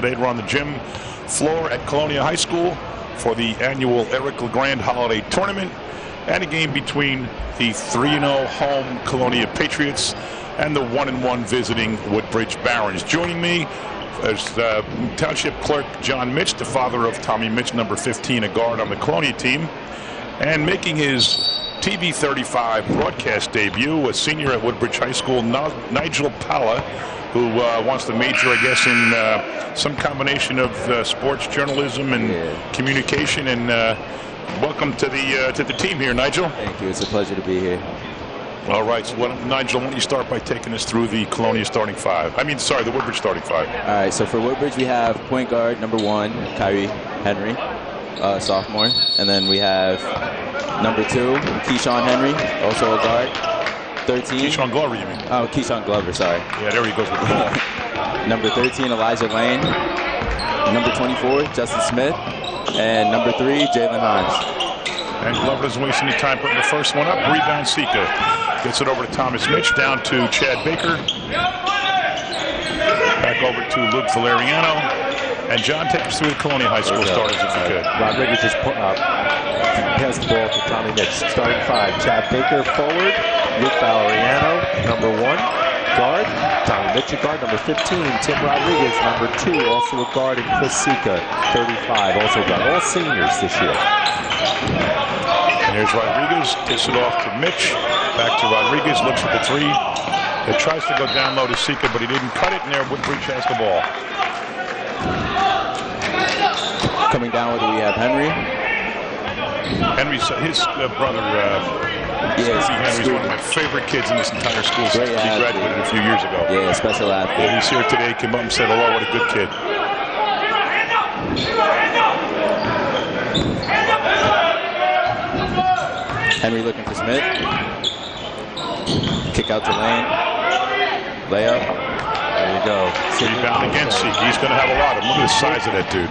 today. We're on the gym floor at Colonia High School for the annual Eric LeGrand Holiday Tournament and a game between the 3-0 home Colonia Patriots and the 1-1 visiting Woodbridge Barons. Joining me is Township Clerk John Mitch, the father of Tommy Mitch, number 15, a guard on the Colonia team, and making his TV 35 broadcast debut, a senior at Woodbridge High School, Nigel Palla, who wants to major, I guess, in some combination of sports journalism and communication. And welcome to the team here, Nigel. Thank you. It's a pleasure to be here. All right. So, Nigel, why don't you start by taking us through the Colonia starting five? I mean, sorry, the Woodbridge starting five. All right. So for Woodbridge, we have point guard number 1, Kyrie Henry, sophomore, and then we have number 2, Keyshawn Henry, also a guard. 13. Keyshawn Glover, you mean? Oh, Keyshawn Glover, sorry. Yeah, there he goes with the ball. Number 13, Elijah Lane. Number 24, Justin Smith. And number 3, Jalen Hines. And Glover doesn't waste any time putting the first one up. Rebound, Sika. Gets it over to Thomas Mitch, down to Chad Baker. Back over to Luke Valeriano. And John, take us through the Colonia High School starters if you could. Rodriguez just passed the ball to Tommy Mitch. Starting 5, Chad Baker forward. Luke Valeriano, number 1, guard. Tommy Mitch, guard. Number 15, Tim Rodriguez, number 2, also a guard. And Chris Sika, 35, also guard. All seniors this year. And here's Rodriguez. Gets it off to Mitch. Back to Rodriguez. Looks at the 3. It tries to go down low to Sika, but he didn't cut it. And there, Woodbridge has the ball. Coming down with it, we have Henry. Henry's his brother, Henry's one of my favorite kids in this entire school since he graduated a few years ago. Yeah, special athlete. Yeah, he's here today, came up and said hello, what a good kid. Henry looking for Smith. Kick out to Lane. Layup. There you go. Rebound again, Sika. He's going to have a lot of them. Look at the size of that dude.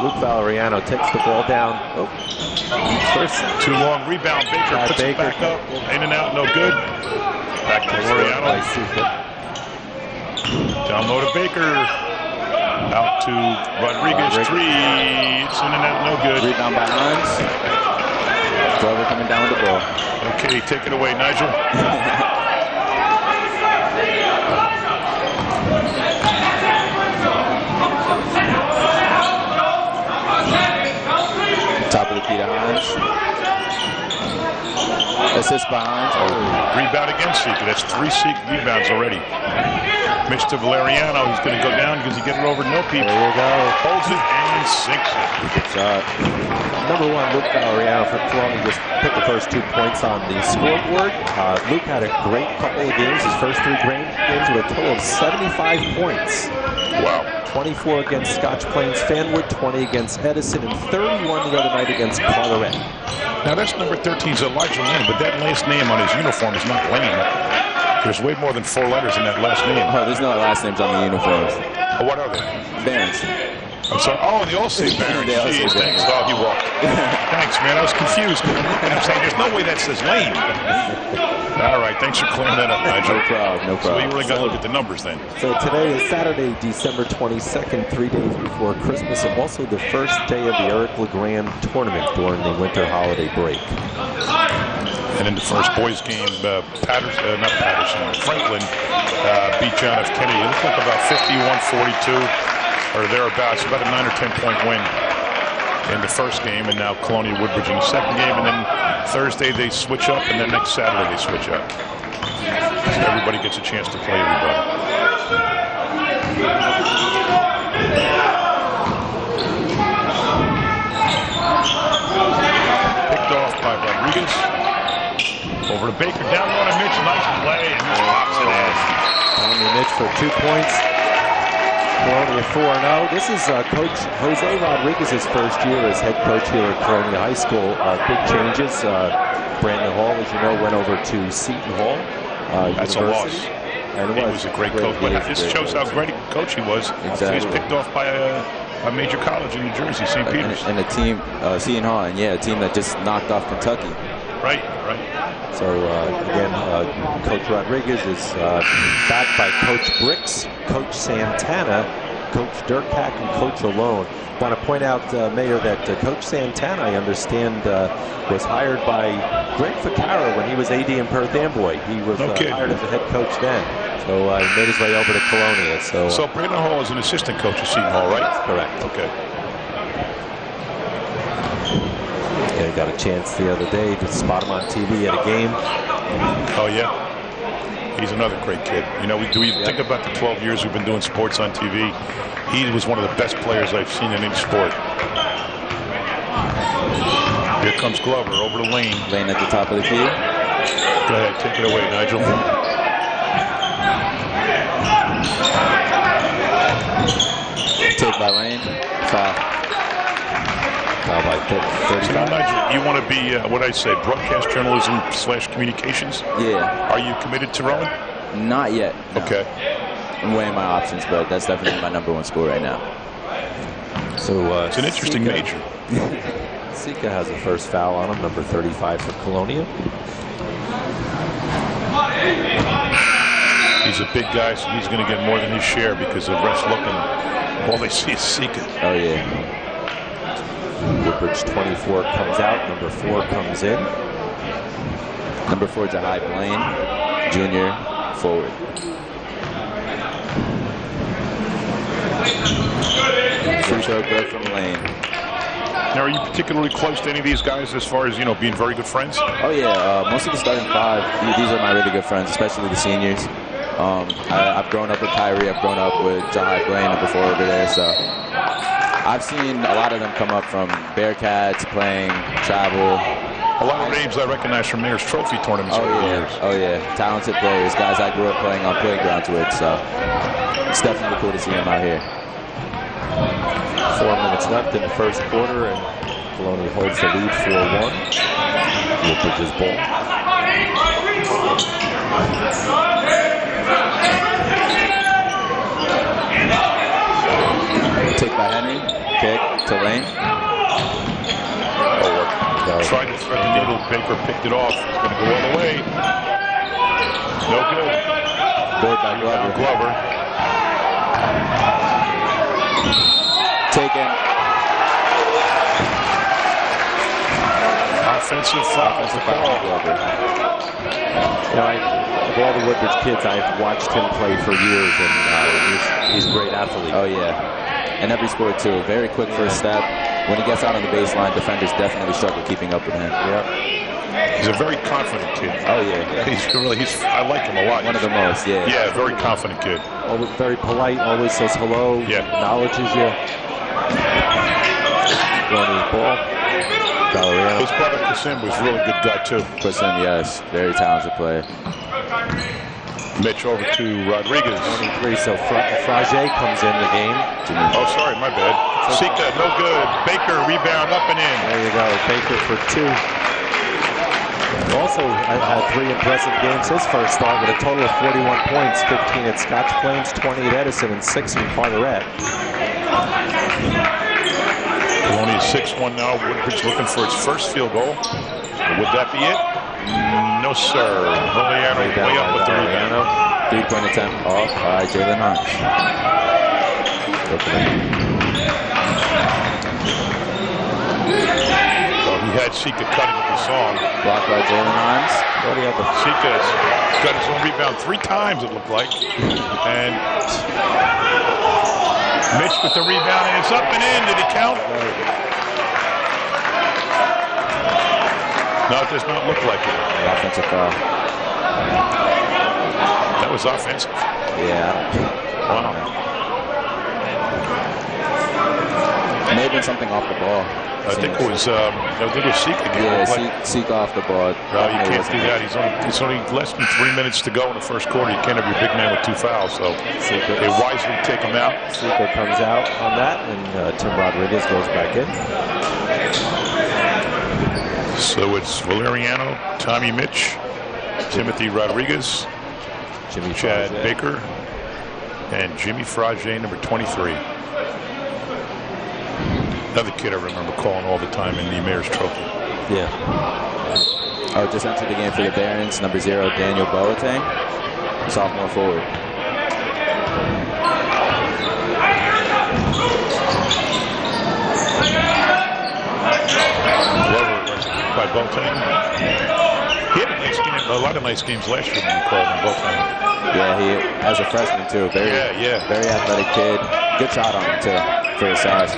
Luke Valeriano takes the ball down. Oh. First. Too long rebound. Baker puts it back up. In and out, no good. Back to Valeriano. Down low to Baker. Out to Rodriguez. 3. It's in and out, no good. Rebound by Hines. Glover coming down with the ball. Okay, take it away, Nigel. Top of the key to Hines. Assist by Hines. Oh. Rebound again, Sika. That's 3 rebounds already. Mitch to Valeriano. He's going to go down because he get it over no people. There you go. Holds it and sinks it. Good shot. Number 1, Luke Valeriano for Colonia just put the first 2 points on the scoreboard. Luke had a great couple of games. His first 3 games with a total of 75 points. Wow. 24 against Scotch Plains Fanwood, 20 against Edison, and 31 the other night against Carteret. Now that's number 13's Elijah Lane, but that last name on his uniform is not Lane. There's way more than 4 letters in that last name. Oh, there's no last names on the uniforms. Oh, what are they? Barons. I'm sorry. Oh, they all say Barons. Jeez, thanks. Oh, he walked. Thanks, man. I was confused. I'm saying there's no way that says Lane. All right, thanks for clearing that up, Nigel. No problem, no problem. So you really got to look at the numbers then. So today is Saturday, December 22nd, 3 days before Christmas, and also the first day of the Eric LeGrand tournament during the winter holiday break. And in the first boys game, Franklin beat John F. Kennedy. It looked like about 51-42 or thereabouts, about a 9 or 10 point win in the first game, and now Colonia Woodbridge in the second game, and then Thursday they switch up, and then next Saturday they switch up. So everybody gets a chance to play everybody. Picked off by Rodriguez. Over to Baker, down low to Mitch, nice play, and Mitch pops it in. Tommy Mitch for 2 points. Colonia 4-0. This is Coach Jose Rodriguez's first year as head coach here at Colonia High School. Big changes. Brandon Hall, as you know, went over to Seton Hall That's University. A loss. He was a great coach, but this shows how great a coach he was. Exactly. He was picked off by a major college in New Jersey, St. Peter's. And a team, Seton Hall, and a team that just knocked off Kentucky. Right. So, again, Coach Rodriguez is backed by Coach Bricks, Coach Santana, Coach Durkak and Coach Alone. I want to point out, Mayor, that Coach Santana, I understand, was hired by Greg Ficarra when he was AD in Perth Amboy. He was hired as a head coach then. So he made his way over to Colonia. So Brandon Hall is an assistant coach at Seton Hall, right? That's correct. Okay. Yeah, he got a chance the other day to spot him on TV at a game. Oh, yeah. He's another great kid. You know, we think about the 12 years we've been doing sports on TV. He was one of the best players I've seen in any sport. Here comes Glover over to Lane. Lane at the top of the key. Go ahead, take it away, Nigel. Take by Lane. Foul. Foul by 35. So now, Nigel, you want to be, what I say, broadcast journalism / communications? Yeah. Are you committed to rowing? Not yet. No. Okay. I'm weighing my options, but that's definitely my #1 school right now. So it's an interesting major. Sika has the first foul on him, number 35 for Colonia. He's a big guy, so he's going to get more than his share because the refs looking. All they see is Sika. Oh, yeah. Woodbridge 24 comes out, number 4 comes in. Number 4, Jahai Blaine, junior, forward. Free throw good from Lane. Now, are you particularly close to any of these guys as far as, you know, being very good friends? Oh, yeah. Most of the starting 5, these are my really good friends, especially the seniors. I've grown up with Kyrie. I've grown up with Jahai Blaine, number 4 over there. So I've seen a lot of them come up from Bearcats, playing, travel. A lot of names I recognize from Mayor's Trophy tournaments over the years. Oh, yeah. Talented players, guys I grew up playing on playgrounds with. So it's definitely cool to see them out here. 4 minutes left in the first quarter, and Colonia holds the lead 4-1. Woodbridge's ball. Take by Henry. Kick to Lane. Tried to thread the needle. Baker picked it off. It's going to go all the way. No good. Board by Glover. Taken. Offensive foul. Glover. You know, of all the Woodbridge kids, I've watched him play for years, and he's a great athlete. Oh, yeah. And every sport, too. Very quick first step. When he gets out on the baseline, defenders definitely struggle keeping up with him. Yep. He's a very confident kid. Oh, yeah. I like him a lot. One of the most, yeah. Yeah, very confident kid. Always very polite, always says hello, acknowledges you. Throwing his ball. Valeriano. His brother Kasim was a really good guy, too. Kasim, yes. Very talented player. Mitch over to Rodriguez. 23, so Frage comes in the game. Oh, sorry, my bad. Sika, no good. Baker, rebound, up and in. There you go, Baker for 2. Also had 3 impressive games his first start with a total of 41 points, 15 at Scotch Plains, 20 at Edison, and 6 in Carteret. Colonia 6-1 now. Woodbridge looking for its first field goal. Would that be it? No, sir. Valeriano way up with the rebound. 3-point attempt off by Jalen Hines. He had Sika cutting with the song. Blocked by Jalen Hines. Sika's got his own rebound 3 times, it looked like. And Mitch with the rebound, and it's up and in. Did it count? No, it does not look like it. Offensive foul. That was offensive. Yeah. Wow. May have been something off the ball. I think it was Sika. Yeah, Sika off the ball. No, you can't do that. It's only less than 3 minutes to go in the first quarter. You can't have your big man with 2 fouls. So they wisely take him out. Sika comes out on that, and Tim Rodriguez goes back in. So it's Valeriano, Tommy Mitch, Timothy Rodriguez, Jimmy Chad Frage. Baker, and Jimmy Frage, number 23. Another kid I remember calling all the time in the Mayor's Trophy. Yeah. Oh, just entered the game for the Barons, number 0, Daniel Boateng, sophomore forward. by Boateng. He had a nice game, a lot of nice games last year when you called him Boateng. Yeah, he as a freshman too. Very athletic kid. Good shot on him too for his size.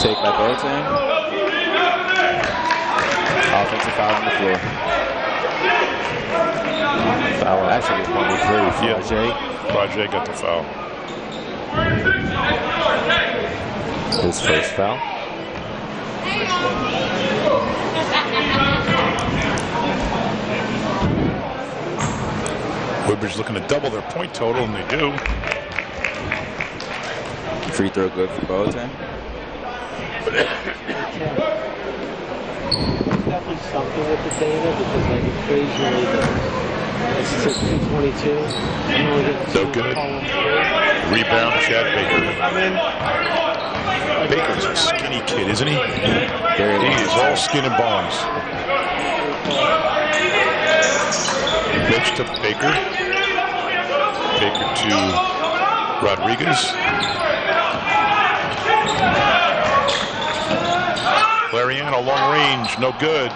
Take by Boateng. Offensive foul on the floor. Foul actually 23. Projay got the foul. His first foul. Woodbridge looking to double their point total, and they do. Free throw good for Boateng. Definitely something with the data because like occasionally it's just 222. So good. Rebound, Chad Baker. Baker's a skinny kid, isn't he? He is all skin and bones. Pitch to Baker. Baker to Rodriguez. Lariano, long range, no good.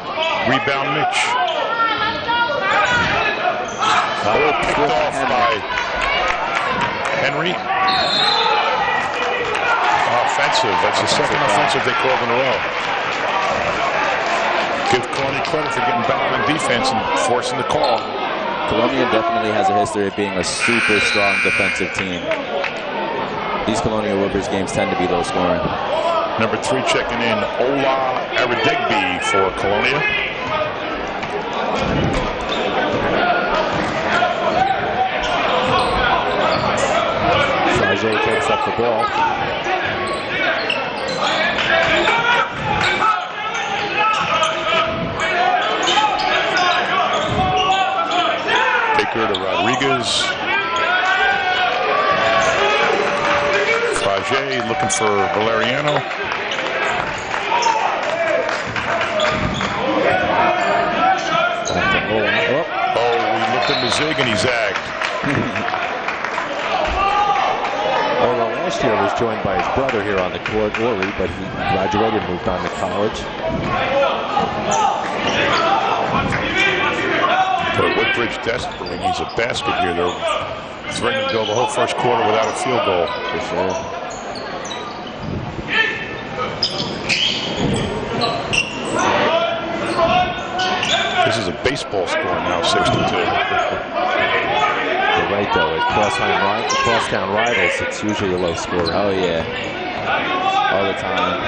Rebound, Mitch. Picked off by Henry. Offensive. That's the second offensive they called in a row. Give Colonia credit for getting back on defense and forcing the call. Colonia definitely has a history of being a super strong defensive team. These Colonia Woodbridge games tend to be low scoring. Number 3 checking in, Ola Aradegbe for Colonia. Sajay takes up the ball. Baker to Rodriguez. Sajay looking for Valeriano. Oh, he looked at the zig and he zagged. Ola last year was joined by his brother here on the court, Ori, but he graduated and moved on to college. But Woodbridge desperately needs a basket here. They're threatening to go the whole first quarter without a field goal. For sure. This is a baseball score now, 62. You're right, though. At crosstown rivals, it's usually a low score. Oh, yeah. All the time.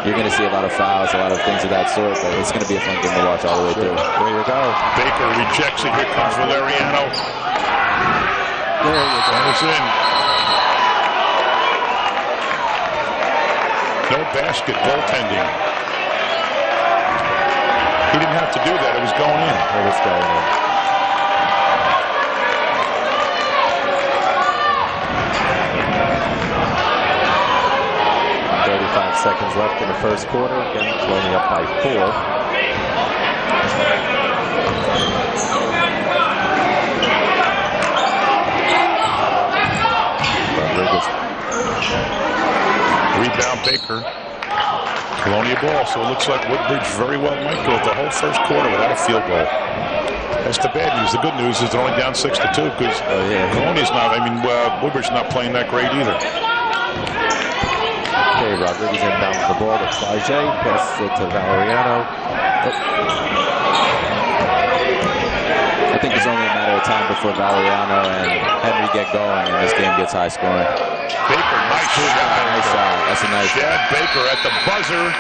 You're going to see a lot of fouls, a lot of things of that sort, but it's going to be a fun game to watch all the way through. There you go. Baker rejects it. Here comes Valeriano. There you go. And it's in. No basket, goaltending. He didn't have to do that. It was going in. It was going in. Seconds left in the first quarter. Again, Colonia up by 4. Rodriguez. Rebound Baker. Colonia ball. So it looks like Woodbridge very well might go the whole first quarter without a field goal. That's the bad news. The good news is they're only down 6-2 because Colonia's not. Woodbridge's not playing that great either. Okay, Rodriguez inbounds the ball to Sajay, passes it to Valeriano. I think it's only a matter of time before Valeriano and Henry get going and this game gets high scoring. Baker, nice shot. That's a nice shot. Chad Baker at the buzzer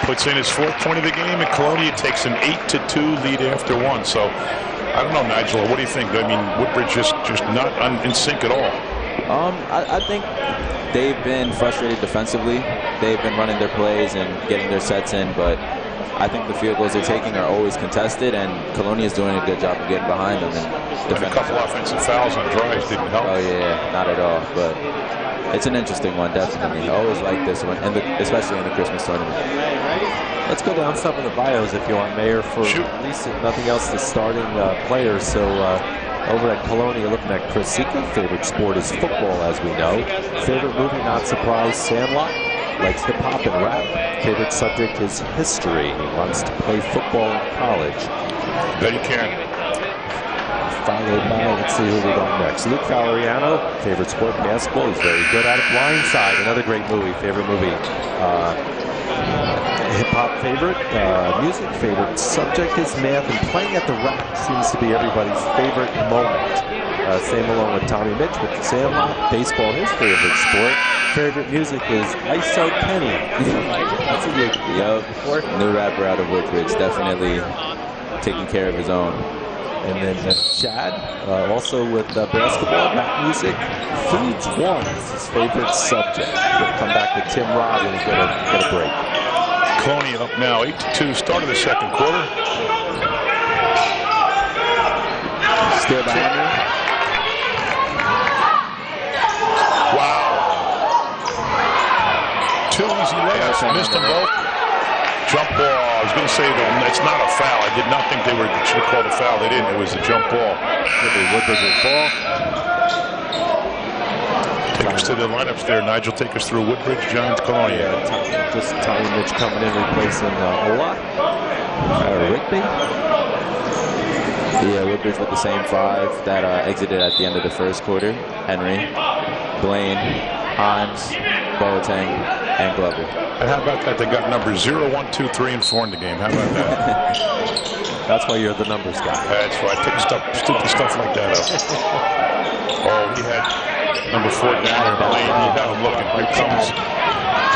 puts in his 4th point of the game, and Colonia takes an 8-2 lead after 1. So, I don't know, Nigel, what do you think? I mean, Woodbridge just not in sync at all. I think they've been frustrated defensively. They've been running their plays and getting their sets in, but I think the field goals they're taking are always contested, and Colonia is doing a good job of getting behind them and defending. A couple offensive fouls on drives didn't help. Oh yeah, not at all. But it's an interesting one, definitely. I always like this one, and especially in the Christmas tournament. Let's go down some of the bios if you want, Mayor, for at least if nothing else, the starting players. So Over at Colonia, looking at Chris Sika. Favorite sport is football, as we know. Favorite movie, not surprised, Sandlot. Likes to pop and rap. Favorite subject is history. He wants to play football in college. Bet he can. Followed by, let's see who we got next. Luke Valeriano. Favorite sport, basketball. He's very good at it. Blindside, another great movie. Favorite movie. Hip-hop favorite, music favorite subject is math, and playing at the rack seems to be everybody's favorite moment. Same along with Tommy Mitch with the Sandlot. Baseball, his favorite sport. Favorite music is ISO Penny. That's a good new rapper out of Woodbridge, definitely taking care of his own. And then Chad, also with basketball, rap music. Foods one is his favorite subject. We'll come back to Tim Rod and get a break. Colonia up now 8-2, start of the second quarter. Still behind me. Wow. 2 easy layups, missed them both. Jump ball, I was going to say that it's not a foul. I did not think they should have called a foul. They didn't, it was a jump ball. Woodbridge's ball. Take us to the lineups there. Nigel, take us through Woodbridge, Johns, Colonia. Just Tommy Mitch coming in, replacing Ola. Rigby. Yeah, Woodbridge with the same 5 that exited at the end of the first quarter. Henry, Blaine, Himes, Boateng, and Glover. And how about that? They got numbers 0, 1, 2, 3, and 4 in the game. How about that? That's why you're the numbers guy. That's right. Pick stupid stuff like that up. Oh, he had number 4 down there, Blaine. He had him looking. Here comes.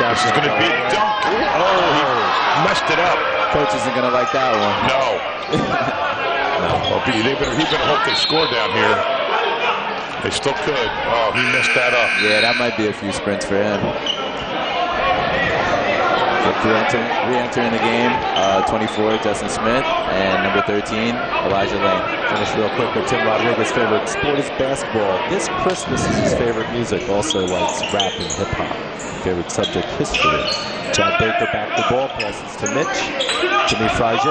This is going to be a dunk. Oh, he messed it up. Coach isn't going to like that one. No. No. He better hope they score down here. They still could. Oh, he messed that up. Yeah, that might be a few sprints for him. Re-entering the game, 24, Justin Smith, and number 13, Elijah Lane. Finish real quick with Tim Rodriguez' favorite sport is basketball. This Christmas is his favorite music. Also likes rap and hip-hop. Favorite subject, history. Chad Baker back the ball, passes to Mitch. Jimmy Frage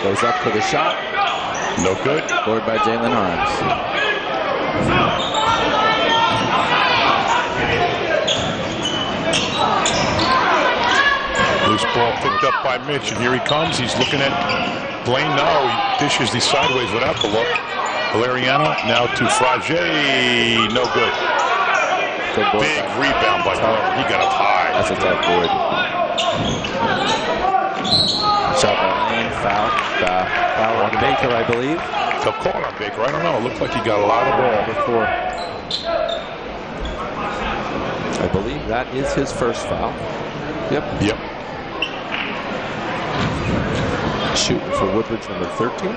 goes up for the shot. No good. Scored by Jalen Harms. Loose ball picked up by Mitch, and here he comes. He's looking at Blaine. No, he dishes these sideways without the look. Valeriano now to Frage. No good. Big rebound by Glover. He got up high. That's a tough board. Shot by Lane. Foul on Baker, I believe. They'll call on Baker. I don't know. It looked like he got a lot of ball. Before. I believe that is his first foul. Yep. Shooting for Woodbridge, number 13.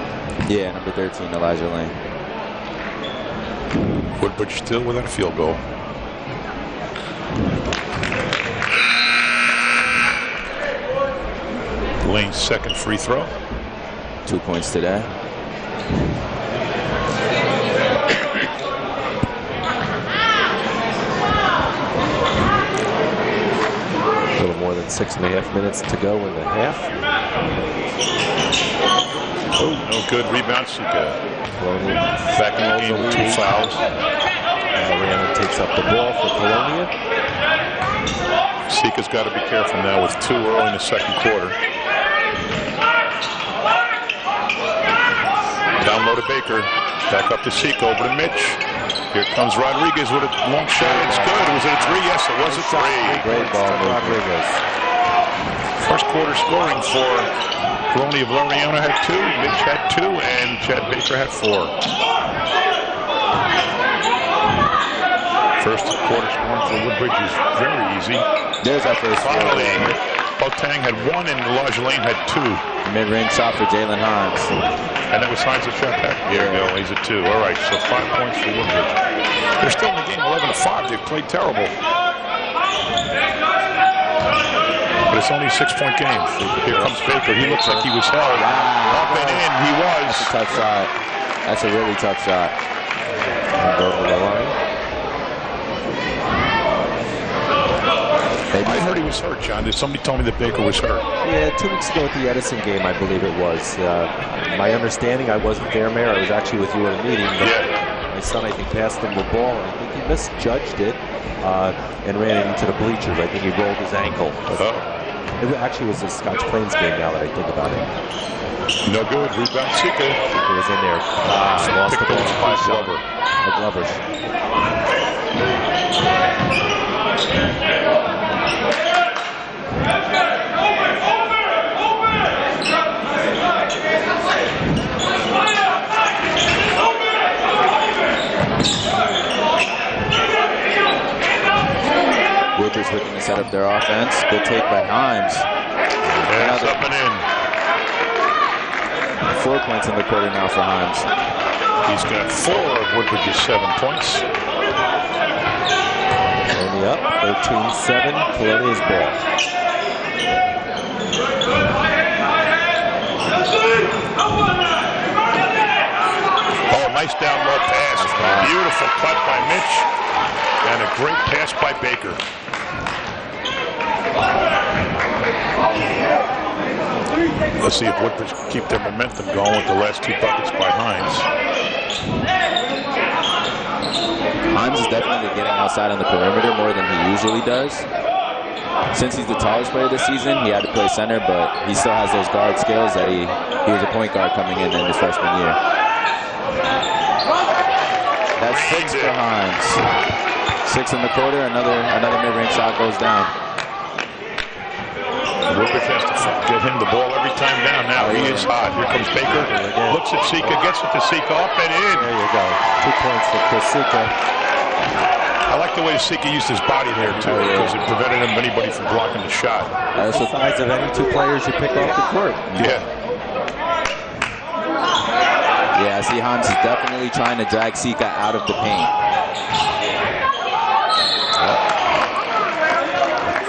Yeah, number 13, Elijah Lane. Woodbridge still without a field goal. Lane's second free throw. 2 points today. A little more than 6.5 minutes to go in the half. Oh, no good. Rebound, Sika. Back in the game with 2 fouls. Rihanna takes up the ball for Colonia. Sika's got to be careful now with 2 early in the second quarter. Down low to Baker. Back up to Sika. Over to Mitch. Here comes Rodriguez with a long shot. It's good. Was it a 3? Yes, it was a 3. Great ball, Rodriguez. First quarter scoring for Colonia. Valeriano had 2, Mitch had 2, and Chad Baker had 4. First quarter scoring for Woodbridge is very easy. There's our first following. Boateng had 1 and Elijah Lane had 2. Mid-range shot for Jalen Harms. And that was Hines' shot back. There you go. He's at 2. All right, so 5 points for Woodbridge. They're still in the game 11-5. They've played terrible. But it's only a 6-point game. Here comes Baker. He looks like he was held. Up and in. He was. That's a tough shot. That's a really tough shot. Go to the line. I heard he was hurt, John. Somebody told me that Baker was hurt. Yeah, 2 weeks ago at the Edison game, I believe it was. My understanding, I wasn't there, Mayor. I was actually with you at a meeting. But my son, I think, passed him the ball. I think he misjudged it and ran into the bleachers. I think he rolled his ankle. It actually was a Scotch Plains game now that I think about it. No good. Rebound Sika. Sika was in there. Lost the ball by Glover. The Glovers. Woodbridge looking to set up their offense. Good take by Himes. Yes, up and in. 4 points in the quarter now for Himes. He's got 4 of Woodbridge's 7 points. Only up, 13-7, Colonia's ball. Oh, nice down low pass. Beautiful cut by Mitch. And a great pass by Baker. Let's see if Woodbridge can keep their momentum going with the last 2 buckets by Himes. Himes is definitely getting outside on the perimeter more than he usually does. Since he's the tallest player this season, he had to play center, but he still has those guard skills that he was a point guard coming in his freshman year. That's 6 for Himes. 6 in the quarter, another mid-range shot goes down. Woodbridge has to get him the ball every time down now. He is hot. Here comes Baker. Looks at Sika, gets it to Sika, up and in. There you go. 2 points for Chris Sika. I like the way Sika used his body there, too, because it prevented anybody from blocking the shot. That's the size of any 2 players you pick off the court. Yeah. Yeah, I see Himes is definitely trying to drag Sika out of the paint.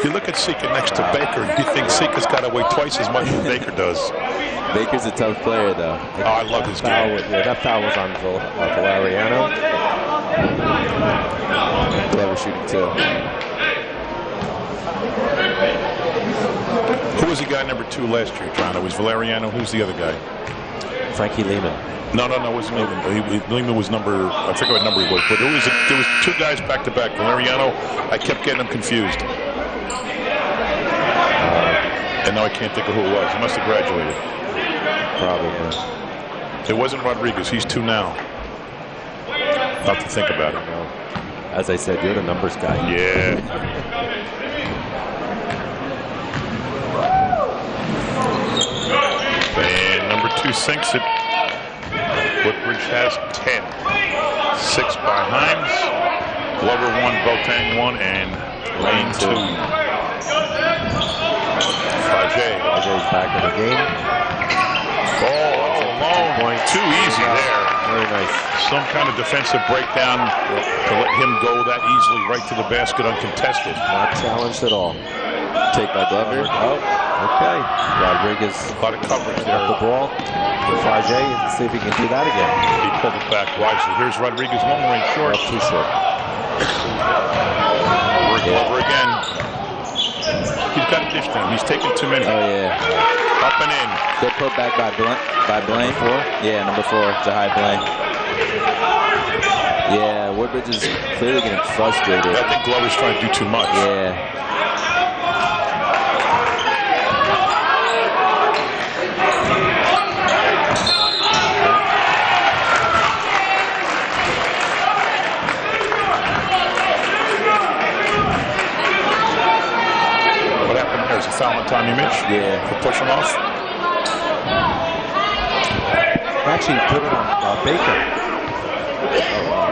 You look at Sika next to Baker, and you think Sika's got to weigh twice as much as Baker does. Baker's a tough player, though. Oh, I love his game. That foul was on Valeriano. Clever shooting, too. Who was the guy number 2 last year, John? It was Valeriano. Who's the other guy? Frankie Lehman. No, it wasn't Lehman. Lehman was number, I forget what number he was, but there was 2 guys back-to-back. Valeriano, I kept getting them confused. And now I can't think of who it was. He must have graduated. Probably. It wasn't Rodriguez. He's 2 now. Not to think about it. No. As I said, you're the numbers guy. Yeah. And number 2 sinks it. Woodbridge has 10. 6 by Himes. Glover 1, Boateng 1, and Lane 2. Fajay's back in the game. Oh, alone. Too easy there. Very nice. Some kind of defensive breakdown to let him go that easily right to the basket uncontested. Not challenged at all. Take by Glover. Oh, okay. Rodriguez. A lot of coverage there. The ball to Fajay and see if he can do that again. He pulled it back wisely. Here's Rodriguez, long range short. Too short. Glover again. He's got a dish down. He's taking too many. Oh, yeah. Up and in. Good put back by Blaine. Yeah, number 4, Jahai Blaine. Yeah, Woodbridge is clearly getting frustrated. I think Glover's trying to do too much. Yeah. There's a foul on Tommy Mitch. Yeah. For pushing off. Actually, put it on Baker.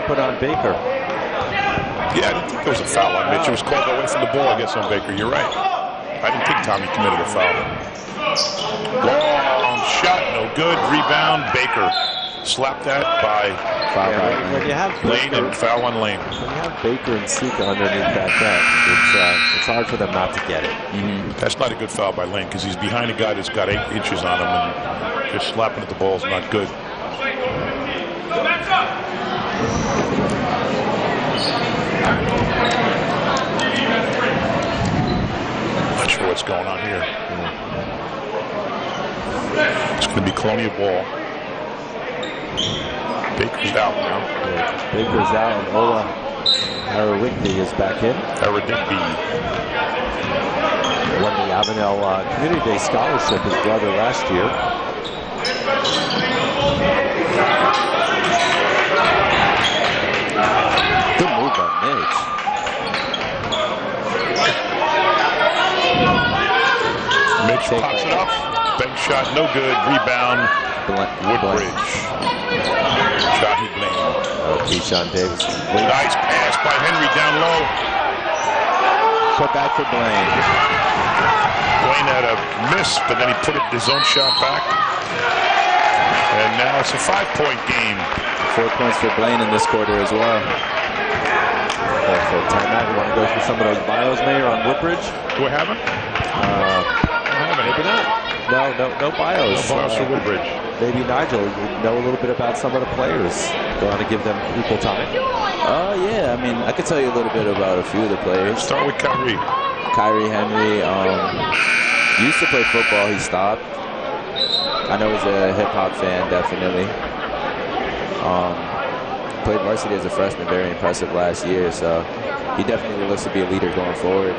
Put on Baker. Yeah, I didn't think there was a foul on Mitch. It was called away from the ball, I guess, on Baker. You're right. I didn't think Tommy committed a foul. Long shot, no good. Rebound, Baker. Slapped that by When you have Lane Baker, and foul on Lane. when you have Baker and Sika underneath that net, it's hard for them not to get it. That's not a good foul by Lane because he's behind a guy that's got 8 inches on him, and just slapping at the ball is not good. to what's going on here. It's going to be Colonia ball. Baker's out now. Yeah, Baker's out, and Ola Arawigby is back in. Arawigby won the Avenel Community Day Scholarship, his brother, last year. Good move by Mitch. Mitch pops it up. Bank shot, no good. Rebound, Woodbridge. Shahi Blaine. Keyshawn Davis. Nice pass by Henry down low. Put back for Blaine. Blaine had a miss, but then he put his own shot back. And now it's a 5-point game. 4 points for Blaine in this quarter as well. Also, timeout. You want to go through some of those bios, Mayor, on Woodbridge? Do I have it? Maybe not. No bios. No bios for Woodbridge. Maybe Nigel, you know a little bit about some of the players. You want to give them equal time? Yeah, I mean, I could tell you a little bit about a few of the players. Start with Kyrie. Kyrie Henry used to play football. He stopped. I know he's a hip-hop fan, definitely. Played varsity as a freshman, very impressive last year, so he definitely looks to be a leader going forward.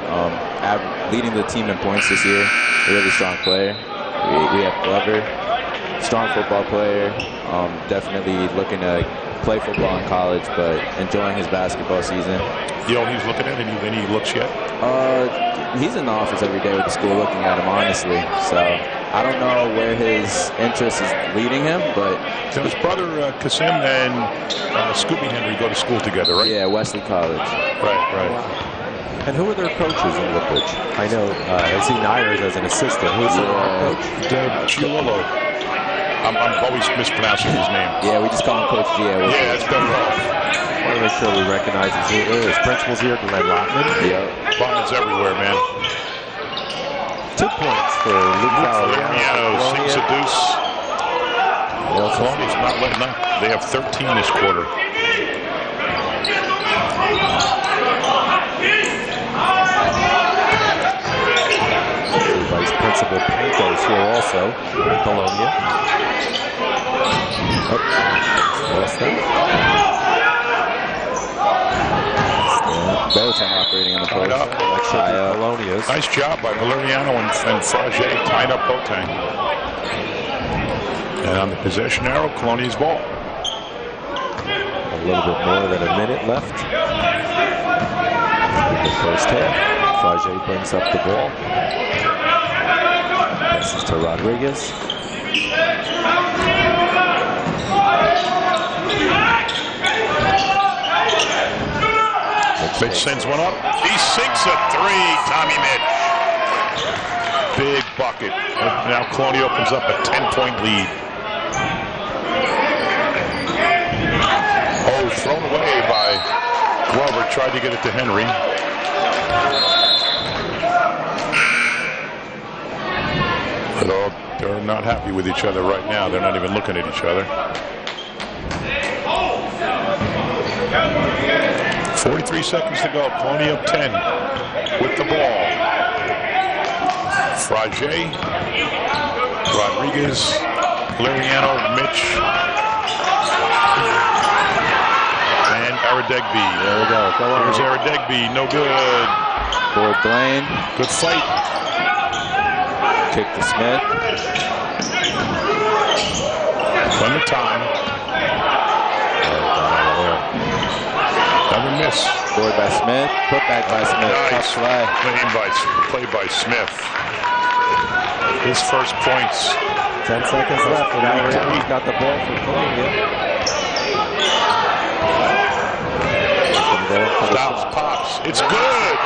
Leading the team in points this year, a really strong player. We have Glover, strong football player, definitely looking to play football in college, but enjoying his basketball season. You know, he's looking at any looks yet? He's in the office every day with the school looking at him, honestly. So I don't know where his interest is leading him, but... So his brother, Kasim, and Scooby Henry go to school together, right? Yeah, Wesley College. Right. And who are their coaches in Woodbridge? I know I see Nyers as an assistant. Who's their coach? Giololo. I'm always mispronouncing his name. Yeah, we just call him Coach G. Yeah, it's better off. I want to make sure we recognize his principal's here, Glenn Lockman. Yeah. Bonds everywhere, man. 2 points for Luke Valeriano. Sings a deuce. Colonia's not letting up. They have 13 this quarter. Vice Principal Panko's here also in Colonia. Lost that. Both are operating on the post. Colonia's. Nice job by Valeriano and Frage tying up Boateng. And on the possession arrow, Colonia's ball. A little bit more than a minute left in the first half. Frage brings up the ball. Passes to Rodriguez. Mitch sends one up. He sinks a three, Tommy Mitch. Big bucket. Now Colonia opens up a 10-point lead. Oh, thrown away by Glover. Tried to get it to Henry. But they're not happy with each other right now. They're not even looking at each other. 43 seconds to go. Colonia up 10 with the ball. Frage, Rodriguez, Valeriano, Mitch, and Aradegby. There we go. Go on. Here's Aradegby. No good. For Blaine. Good fight. Kick to Smith. Plenty of time. Another miss. Scored by Smith. Put back by Smith. Nice. Play by Smith. His first points. 10 seconds left. Valeriano's got the ball for Colonia. Stops, pops. It's good.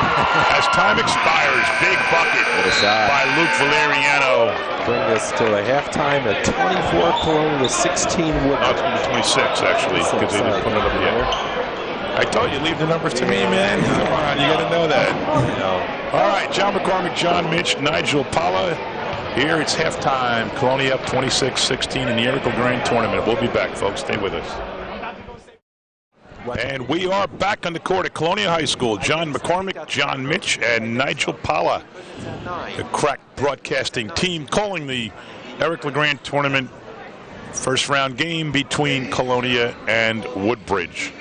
As time expires, big bucket by Luke Valeriano. Bring this to a halftime at 24 Colonia, 16 Woodbridge. No, it's going to be 26 actually, because they didn't put it up yet. I told you, leave the numbers to me, man. Come on, you got to know that. All right, John McCormick, John Mitch, Nigel Paula. Here it's halftime. Colonia up 26-16 in the Erical Grand Tournament. We'll be back, folks. Stay with us. And we are back on the court at Colonia High School. John McCormick, John Mitch, and Nigel Pala, the crack broadcasting team, calling the Eric LeGrand tournament first round game between Colonia and Woodbridge.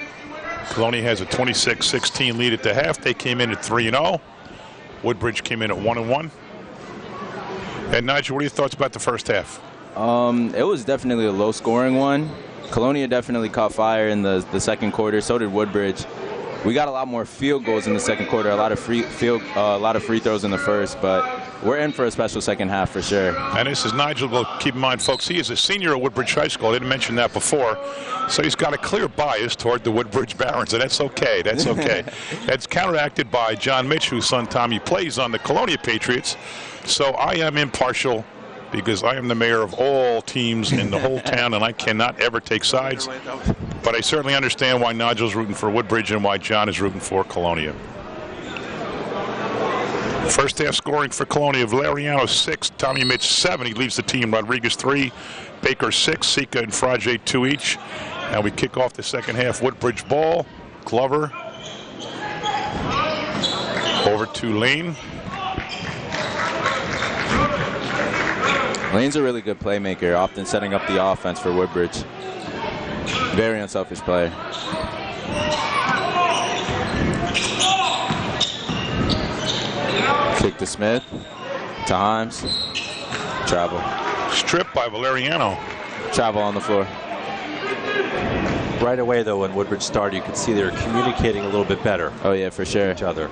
Colonia has a 26-16 lead at the half. They came in at 3-0. Woodbridge came in at 1-1. And Nigel, what are your thoughts about the first half? It was definitely a low-scoring one. Colonia definitely caught fire in the second quarter. So did Woodbridge. We got a lot more field goals in the second quarter, a lot of free throws in the first, but we're in for a special second half for sure. And this is Nigel. Well, keep in mind, folks, he is a senior at Woodbridge High School. I didn't mention that before. So he's got a clear bias toward the Woodbridge Barons, and that's okay. That's okay. That's counteracted by John Mitch, whose son Tommy plays on the Colonia Patriots. So I am impartial because I am the mayor of all teams in the whole town, and I cannot ever take sides. But I certainly understand why Nigel's rooting for Woodbridge and why John is rooting for Colonia. First half scoring for Colonia: Valeriano 6, Tommy Mitch 7. He leaves the team. Rodriguez 3, Baker 6, Sika and Frage 2 each. And we kick off the second half. Woodbridge ball. Glover over to Lane. Lane's a really good playmaker, often setting up the offense for Woodbridge. Very unselfish player. Kick to Smith, to Himes, travel. Stripped by Valeriano. Travel on the floor. Right away, though, when Woodbridge started, you could see they were communicating a little bit better. Oh, yeah, for sure. Each other.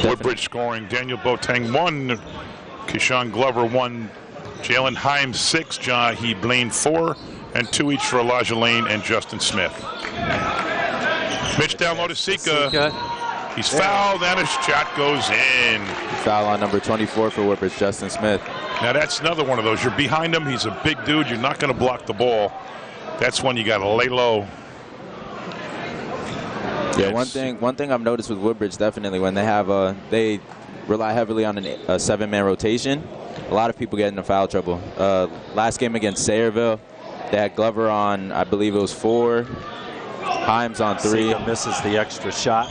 Woodbridge scoring: Daniel Boateng 1, Keyshawn Glover 1, Jalen Himes 6, Jahi Blaine 4, and 2 each for Elijah Lane and Justin Smith. Mitch down low to Sika. He's fouled, and his shot goes in. Foul on number 24 for Woodbridge, Justin Smith. Now that's another one of those. You're behind him. He's a big dude. You're not going to block the ball. That's when you got to lay low. Yeah, one thing I've noticed with Woodbridge, definitely, when they have they rely heavily on a 7-man rotation, a lot of people get into foul trouble. Last game against Sayreville, they had Glover on, I believe it was 4, Himes on 3. Sika misses the extra shot.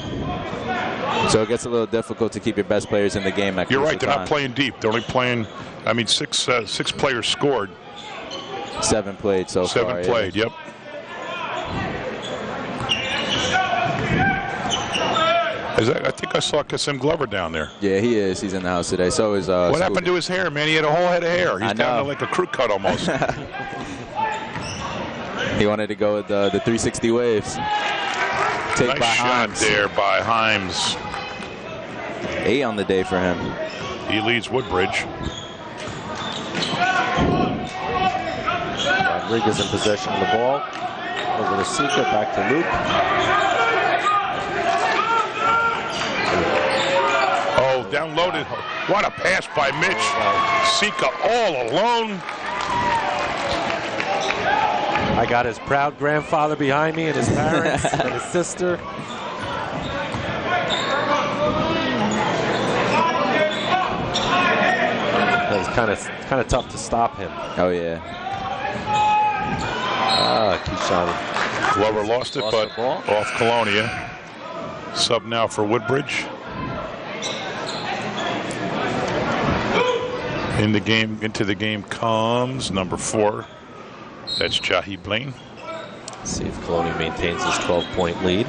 So it gets a little difficult to keep your best players in the game. You're right. They're not playing deep. They're only playing. I mean, six players scored. 7 played so far. 7 played. Yep. I think I saw Kasim Glover down there. Yeah, he is. He's in the house today. So is. What happened to his hair, man? He had a whole head of hair. He's down to like a crew cut almost. He wanted to go with the 360 waves. Nice shot there by Himes. 8 on the day for him. He leads Woodbridge. Rodriguez in possession of the ball. Over to Sika, back to Luke. Oh, downloaded. What a pass by Mitch. Sika all alone. I got his proud grandfather behind me and his parents and his sister. It was kind of tough to stop him. Oh, yeah. Keyshawn. Glover lost it, but off Colonia. Sub now for Woodbridge. Into the game comes number 4. That's Jahi Blaine. Let's see if Colonia maintains his 12-point lead.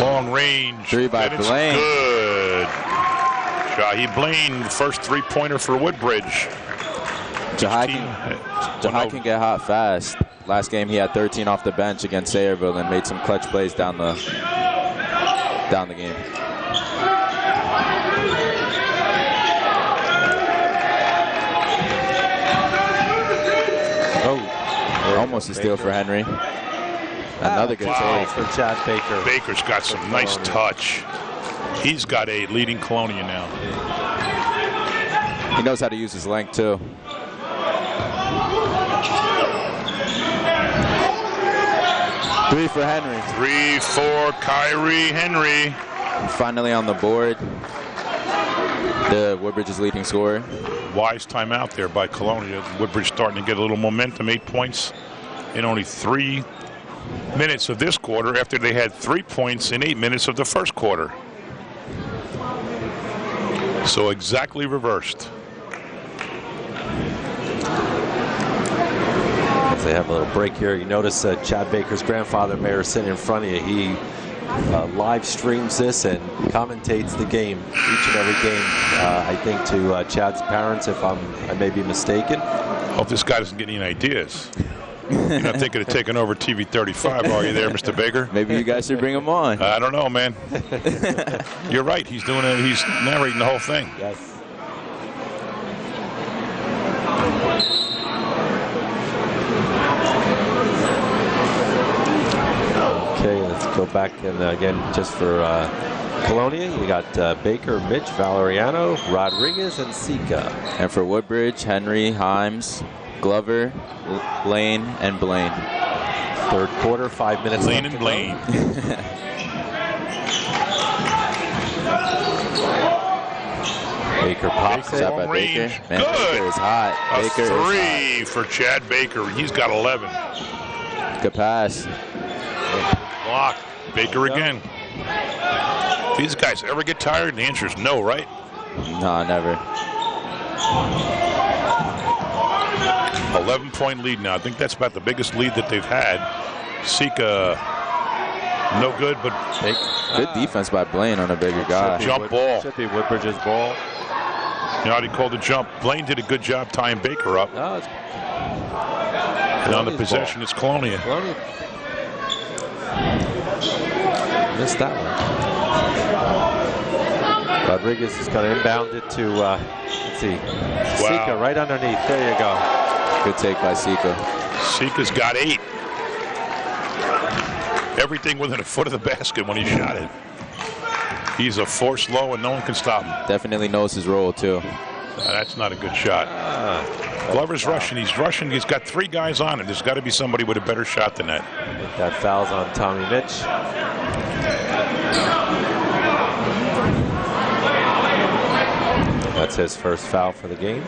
Long range. 3 by Blaine. Good. Jahi Blaine, first 3-pointer for Woodbridge. Jahi can get hot fast. Last game he had 13 off the bench against Sayreville and made some clutch plays down the game. Oh, almost a steal for Henry. Another good save for Chad Baker. Baker's got some nice touch. He's got 8, leading Colonia now. He knows how to use his length too. 3 for Henry. 3 for Kyrie Henry. Finally on the board. The Woodbridge's leading scorer. Wise timeout there by Colonia. Woodbridge starting to get a little momentum. 8 points in only 3 minutes of this quarter after they had 3 points in 8 minutes of the first quarter. So exactly reversed. As they have a little break here, you notice Chad Baker's grandfather, Mayor, sitting in front of you. He live streams this and commentates the game, each and every game, I think, to Chad's parents, if I may be mistaken. Hope this guy doesn't get any ideas. You're not thinking of taking over TV 35, are you there, Mr. Baker? Maybe you guys should bring him on. I don't know, man. You're right. He's doing it. He's narrating the whole thing. Yes. Okay, let's go back and again, just for Colonia, you got Baker, Mitch, Valeriano, Rodriguez, and Sika. And for Woodbridge, Henry, Himes, Glover, Blaine, and Blaine. Third quarter, 5 minutes Blaine left and Blaine. Baker pops it. Shot by range. Baker. Man, Good. Baker is hot. A Baker is hot. 3 for Chad Baker. He's got 11. Good pass. Block. Baker again. These guys ever get tired? The answer is no, right? No, never. 11-point lead now. I think that's about the biggest lead that they've had. Sika, no good, but Good defense by Blaine on a bigger guy. jump ball. Should be Woodbridge's ball. You know how he called the jump. Blaine did a good job tying Baker up. No, it's And on the Colonia's possession, it's Colonia. Colonia. Missed that one. Rodriguez is going to inbound it to, let's see, Sika right underneath. There you go. Good take by Sika. Sika's got 8. Everything within a foot of the basket when he shot it. He's a force low and no one can stop him. Definitely knows his role, too. That's not a good shot. Glover's rushing. He's rushing. He's got 3 guys on it. There's got to be somebody with a better shot than that. I think that foul's on Tommy Mitch. That's his first foul for the game.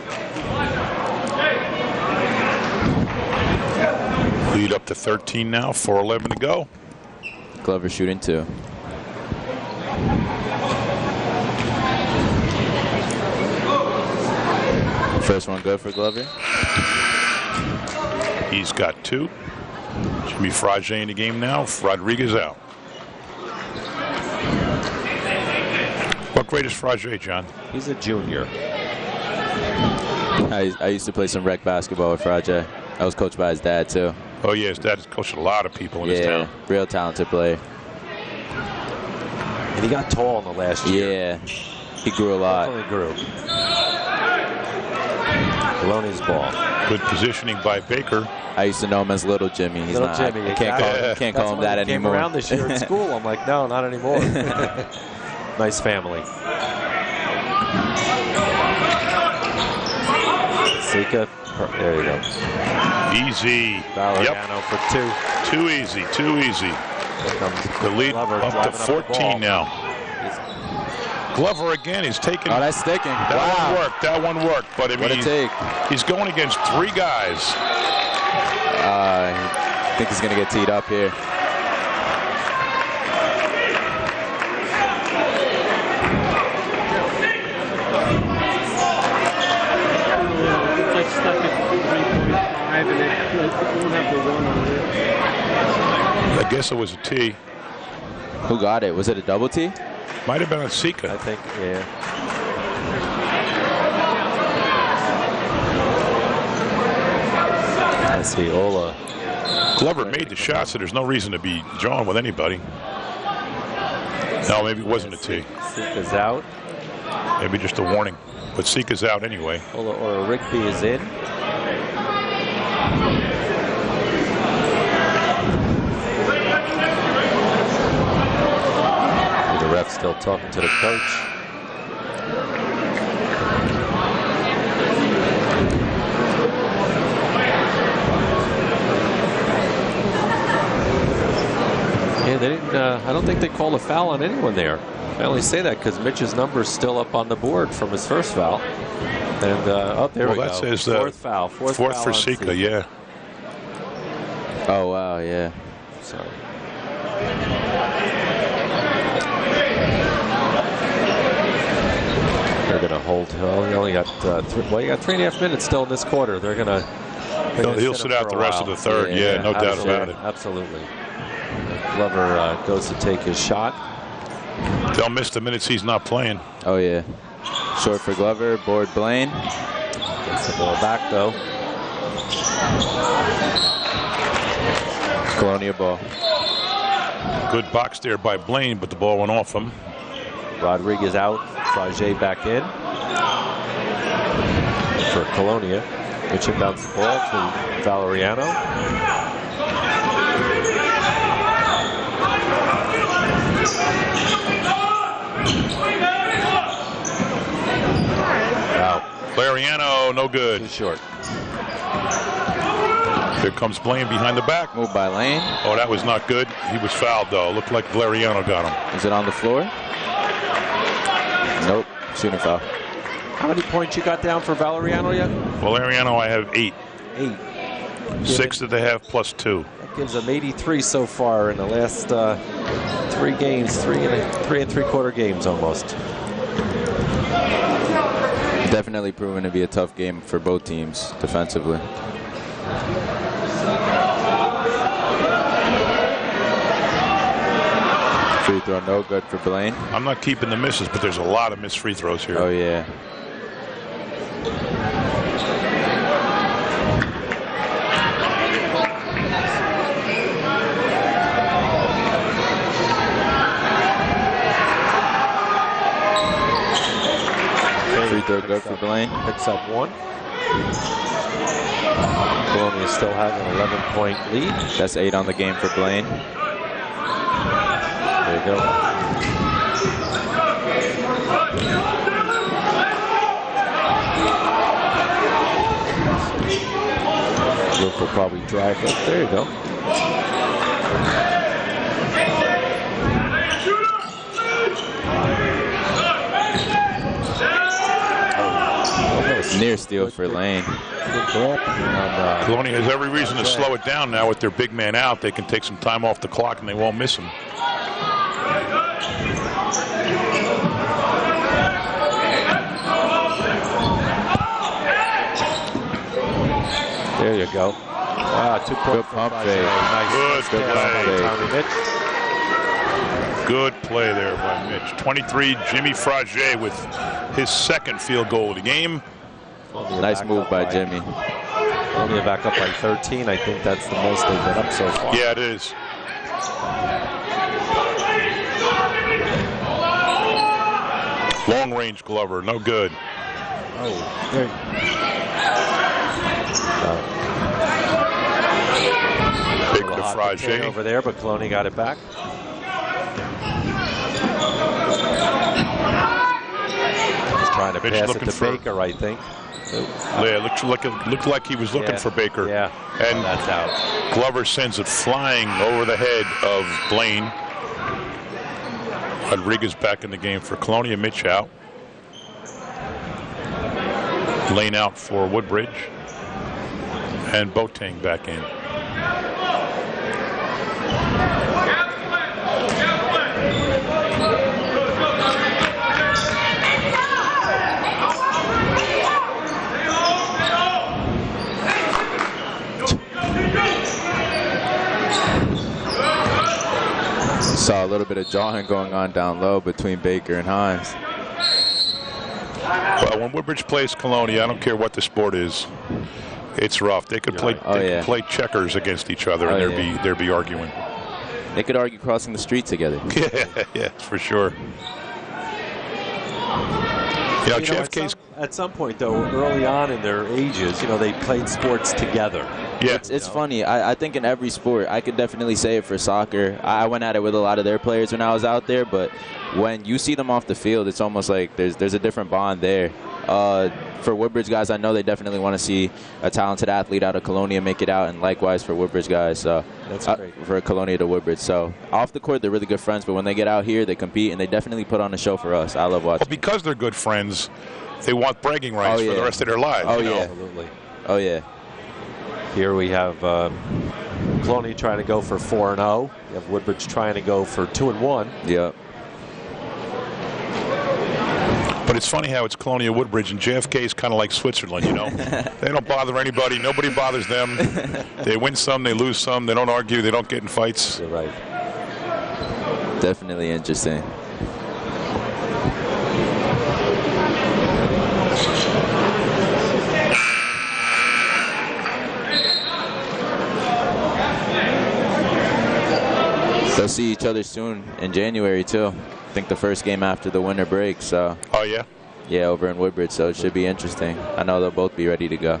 Lead up to 13 now. 4:11 to go. Glover shooting 2. First one good for Glover. He's got 2. Jimmy Frage in the game now. Rodriguez out. What grade is Frage, John? He's a junior. I used to play some rec basketball with Frage. I was coached by his dad, too. Oh, yeah, his dad has coached a lot of people in this town. Real talented player. And he got tall in the last year. Yeah, he grew a lot. Definitely grew. Colonia's ball. Good positioning by Baker. I used to know him as Little Jimmy. He's Little not. Jimmy, I can't exactly. call him that He came anymore. around this year at school. I'm like, no, not anymore. Nice family. Sika, there you go. Easy. Valeriano for 2. Too easy. Too easy. Here comes The lead Glover up to driving the 14 ball. now. Glover again. He's taking. Oh, that's sticking. That one worked. That one worked. But I What a mean, take. he's going against 3 guys. I think he's going to get teed up here. It's like stuck at 3.5 and it won't have the 1 on it. I guess it was a T. Who got it? Was it a double T? Might have been a Sika. I think, yeah. Let's see, Ola. Glover made the shot, so there's no reason to be drawing with anybody. No, maybe it wasn't a T. Sika's out. Maybe just a warning. But Sika's out anyway. Ola or Rigby is in. The ref still talking to the coach. Yeah, they didn't. I don't think they called a foul on anyone there. I only say that because Mitch's number is still up on the board from his first foul. And, oh, there we go. Well, that says fourth foul. Fourth for foul Sika, yeah. Oh, wow, yeah. Sorry. They're going to hold. Well, you only got you got 3.5 minutes still in this quarter. They're going to. He'll sit out the rest of the third. Yeah, no doubt about it. Absolutely. Glover goes to take his shot. They'll miss the minutes he's not playing. Oh, yeah. Short for Glover, board Blaine. Gets the ball back, though. Colonia ball. Good box there by Blaine, but the ball went off him. Rodriguez out. Frage back in. For Colonia. Which inbounds the ball to Valeriano. Wow. Valeriano, no good. Too short. Here comes Blaine behind the back. Move by Lane. Oh, that was not good. He was fouled, though. Looked like Valeriano got him. Is it on the floor? Nope. Shooting foul. How many points you got down for Valeriano yet? Valeriano, I have 8. 8. 6 that they have plus 2. That gives them 83 so far in the last 3 games, 3 and 3/4 games almost. Definitely proven to be a tough game for both teams defensively. Free throw no good for Blaine. I'm not keeping the misses, but there's a lot of missed free throws here. Oh, yeah. Free throw good for Blaine. Picks up 1. Colonia still has an 11-point lead. That's 8 on the game for Blaine. There you go. Luke will probably drive it. There you go. Near steal for Lane. Colonia has every reason to slow it down now with their big man out. They can take some time off the clock and they won't miss him. There you go. Wow, 2 Good pump fake. Nice. Good play. Tommy Mitch. Good play there by Mitch. 23, Jimmy Frage with his second field goal of the game. Nice move by Jimmy. Colonia back up by 13. I think that's the most they've been up so far. Yeah, it is. Long range Glover, no good. Oh, there. Big to Frage. Over there, but Colonia got it back. He's trying to pass it to Baker, I think. Yeah, looked like he was looking for Baker. Yeah, and that's out. Glover sends it flying over the head of Blaine. Rodriguez back in the game for Colonia. Mitch out. Lane out for Woodbridge. And Boateng back in. Saw a little bit of jawing going on down low between Baker and Hines. Well, when Woodbridge plays Colonia, I don't care what the sport is, it's rough. They could play could play checkers against each other, and there'd be arguing. They could argue crossing the street together. Yeah, for sure. You know, at some point, though, early on in their ages, they played sports together. Yeah. It's funny. I think in every sport, I could definitely say it for soccer. I went at it with a lot of their players when I was out there, but when you see them off the field, it's almost like there's a different bond there. For Woodbridge guys, I know they definitely want to see a talented athlete out of Colonia make it out, and likewise for Woodbridge guys. So that's great. For Colonia to Woodbridge. So off the court, they're really good friends, but when they get out here, they compete, and they definitely put on a show for us. I love watching. Well, because they're good friends, they want bragging rights for the rest of their lives. Oh, yeah. Absolutely. Oh, yeah. Here we have Colonia trying to go for 4-0. You have Woodbridge trying to go for 2-1. Yep. But it's funny how it's Colonia Woodbridge, and JFK is kind of like Switzerland, They don't bother anybody. Nobody bothers them. They win some, they lose some. They don't argue. They don't get in fights. You're right. Definitely interesting. They'll see each other soon in January, too. I think the first game after the winter break. So. Oh, yeah? Yeah, over in Woodbridge, so it should be interesting. I know they'll both be ready to go.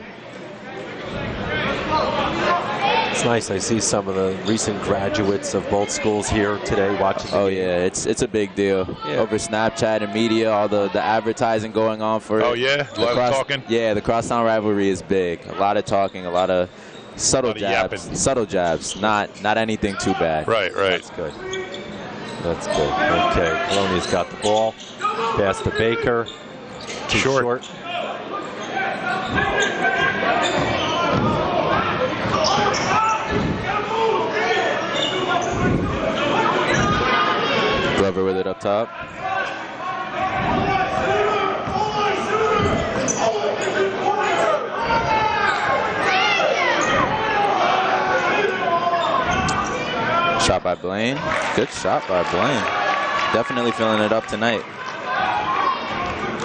It's nice. I see some of the recent graduates of both schools here today watching. Oh, yeah, it's a big deal. Yeah. Over Snapchat and media, all the advertising going on for it. Oh, yeah? A lot of talking? Yeah, the crosstown rivalry is big. A lot of talking, a lot of subtle jabs. Subtle jabs, not anything too bad. Right. That's good. That's good. Okay, Colonia's got the ball. Pass to Baker. Too short. Glover with it up top. Shot by Blaine. Good shot by Blaine. Definitely filling it up tonight.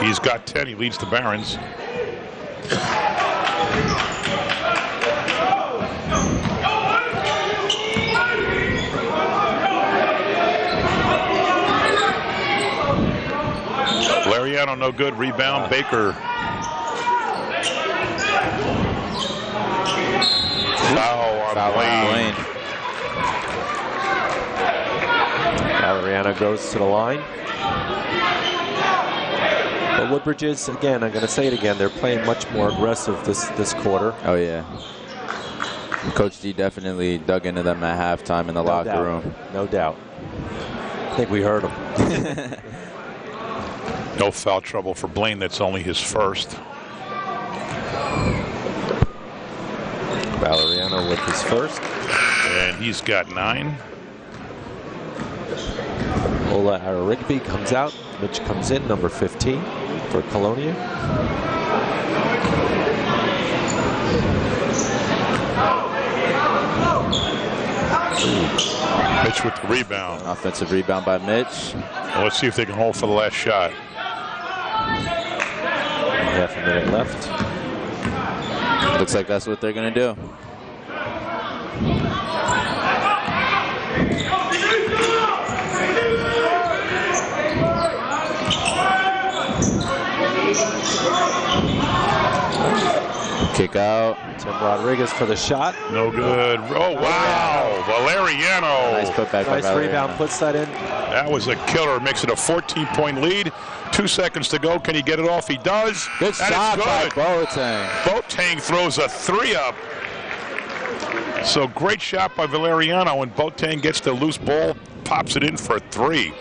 He's got 10. He leads the Barons. Valeriano, no good. Rebound, Baker. Foul on Blaine. Valeriano goes to the line. But Woodbridge is, again, I'm going to say it again, they're playing much more aggressive this quarter. Oh, yeah. Coach D definitely dug into them at halftime in the locker room. No doubt. I think we heard him. No foul trouble for Blaine. That's only his first. Valeriano with his first. And he's got 9. Ola Arigby comes out. Mitch comes in, number 15 for Colonia. Mitch with the rebound. Offensive rebound by Mitch. Well, let's see if they can hold for the last shot. Half a minute left. Looks like that's what they're going to do. Kick out. Tim Rodriguez for the shot. No good. Oh, wow. Valeriano. Nice putback by Nice Valeriano. rebound. Puts that in. That was a killer. Makes it a 14-point lead. 2 seconds to go. Can he get it off? He does. Good shot by Boateng. Boateng throws a 3 up. So great shot by Valeriano. When Boateng gets the loose ball, pops it in for a 3.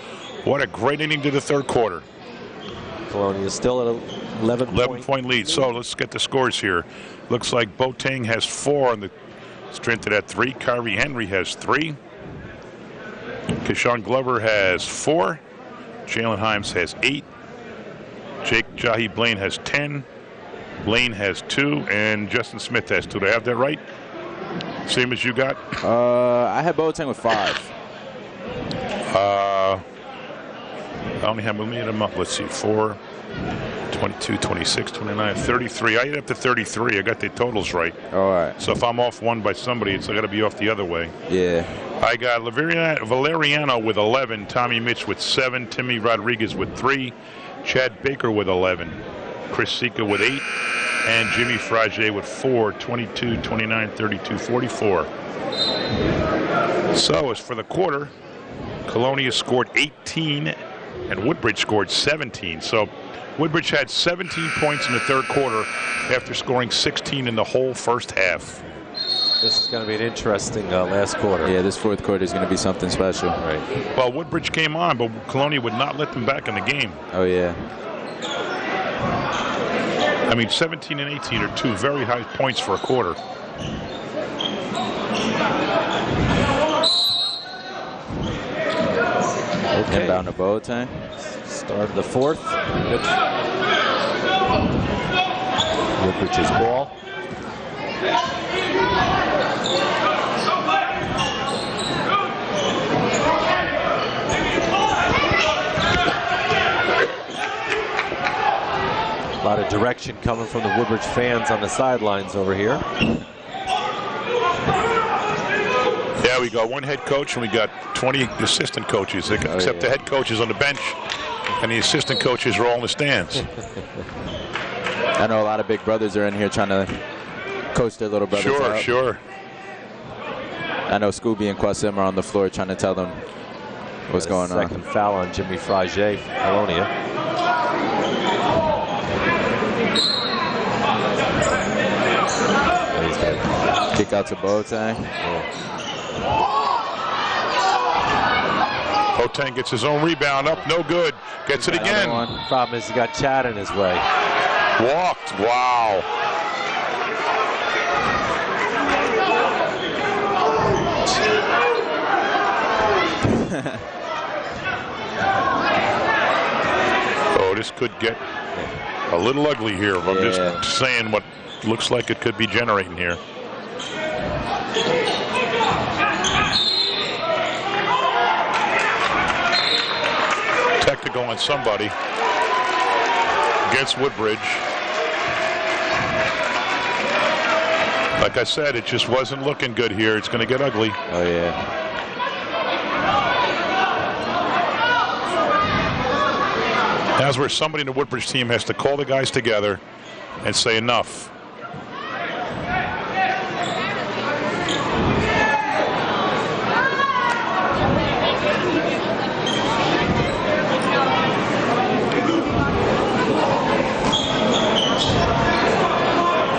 What a great inning to the third quarter. Colonia is still at 11-point lead. So let's get the scores here. Looks like Boateng has 4 on the strength of that 3. Kyrie Henry has 3. Keshawn Glover has 4. Jalen Himes has 8. Jake Jahi Blaine has 10. Blaine has 2. And Justin Smith has 2. Do I have that right? Same as you got? I had Boateng with 5. I only have them up. Let's see. 4, 22, 26, 29, 33. I ended up to 33. I got the totals right. All right. So if I'm off one by somebody, it's got to be off the other way. Yeah. I got Valeriano with 11. Tommy Mitch with 7. Timmy Rodriguez with 3. Chad Baker with 11. Chris Sika with 8, and Jimmy Frage with 4, 22, 29, 32, 44. So as for the quarter, Colonia scored 18 and Woodbridge scored 17. So Woodbridge had 17 points in the third quarter after scoring 16 in the whole first half. This is going to be an interesting last quarter. Yeah, this fourth quarter is going to be something special. Right. Well, Woodbridge came on, but Colonia would not let them back in the game. Oh, yeah. I mean, 17 and 18 are two very high points for a quarter. Okay. Inbound to Boateng. Start of the fourth. Woodbridge's ball. A lot of direction coming from the Woodbridge fans on the sidelines over here. Yeah, we got one head coach and we got 20 assistant coaches, except the head coach is on the bench and the assistant coaches are all in the stands. I know a lot of big brothers are in here trying to coach their little brothers up. Sure. I know Scooby and Kwasim are on the floor trying to tell them what's going on. Second foul on Jimmy Frage, Colonia. Kick out to Boateng. Boateng gets his own rebound up, no good. Gets it again. Problem is he got Chad in his way. Walked, wow. Oh, this could get a little ugly here. I'm just saying what looks like it could be generating here. Technical on somebody against Woodbridge. Like I said, it just wasn't looking good here. It's going to get ugly. Oh, yeah. That's where somebody in the Woodbridge team has to call the guys together and say enough.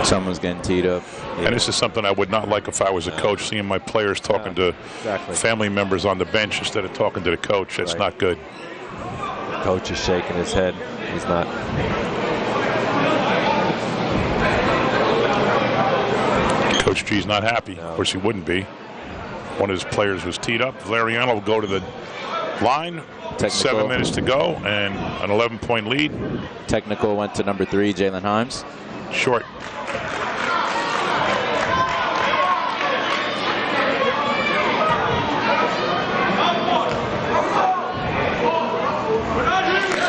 Someone's getting teed up. Yeah. And this is something I would not like if I was a coach, seeing my players talking to family members on the bench instead of talking to the coach. That's not good. The coach is shaking his head. He's not. Coach G's not happy. No. Of course, he wouldn't be. One of his players was teed up. Valeriano will go to the line. Technical. 7 minutes to go and an 11-point lead. Technical went to number 3, Jalen Himes. Short.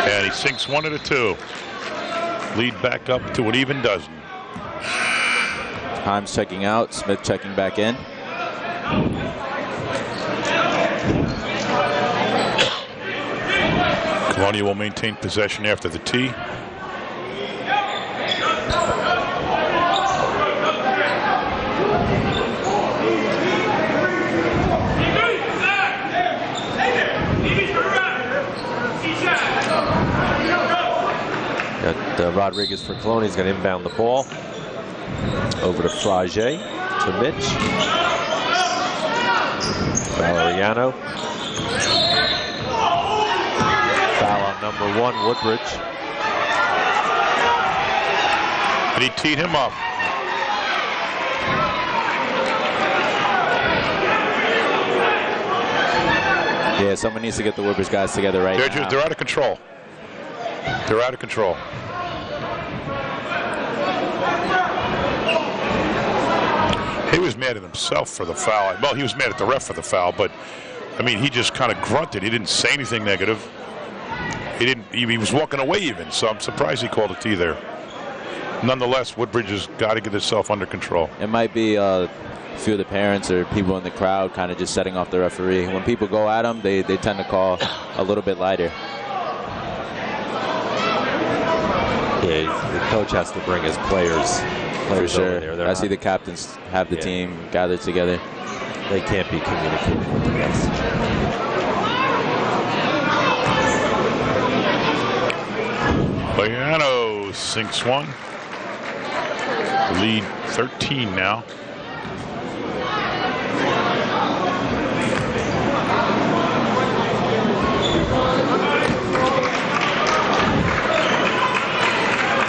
And he sinks one at a 2. Lead back up to an even dozen. Himes checking out, Smith checking back in. Colonia will maintain possession after the tee. Got Rodriguez for Colonia. He's going to inbound the ball. Over to Frage, to Mitch. Valeriano. Foul on number 1, Woodbridge. And he teed him up. Yeah, someone needs to get the Woodbridge guys together right now. They're out of control. They're out of control. He was mad at himself for the foul. Well, he was mad at the ref for the foul, but I mean, he just kind of grunted. He didn't say anything negative. He was walking away even, so I'm surprised he called a tee there. Nonetheless, Woodbridge has got to get itself under control. It might be a few of the parents or people in the crowd kind of just setting off the referee. When people go at him, they tend to call a little bit lighter. Yeah, the coach has to bring his players For sure. over there. I see the captains have the team gathered together. They can't be communicating with the guys. Bayano sinks one. Lead 13 now.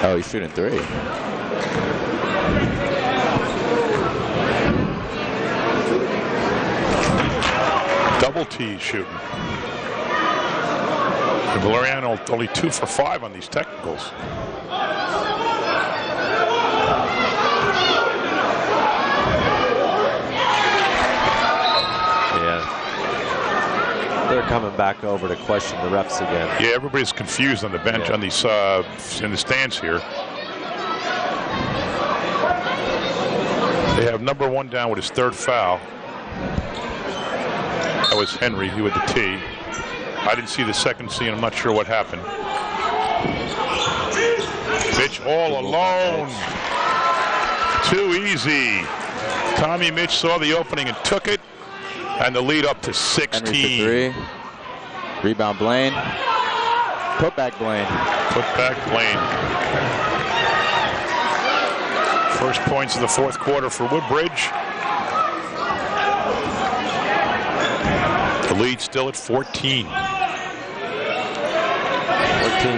Oh, he's shooting three. Double T shooting. And Valeriano only 2 for 5 on these technicals. They're coming back over to question the refs again. Yeah, everybody's confused on the bench, on these in the stands here. They have number 1 down with his 3rd foul. That was Henry, he with the T. I didn't see the second C, and I'm not sure what happened. Mitch all alone. Too easy. Tommy Mitch saw the opening and took it. And the lead up to 16. Henry for 3. Rebound Blaine. Put back Blaine. Put back Blaine. First points of the 4th quarter for Woodbridge. The lead still at 14. 14,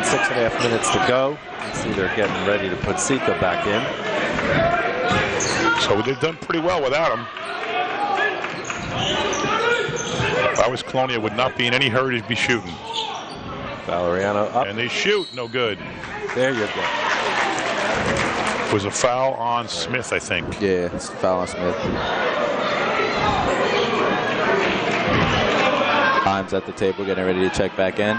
6.5 minutes to go. See, they're getting ready to put Sika back in. So they've done pretty well without him. If I was Colonia, would not be in any hurry to be shooting. Valeriano up. And they shoot, no good. There you go. It was a foul on Smith, I think. Yeah, it's a foul on Smith. Himes at the table getting ready to check back in.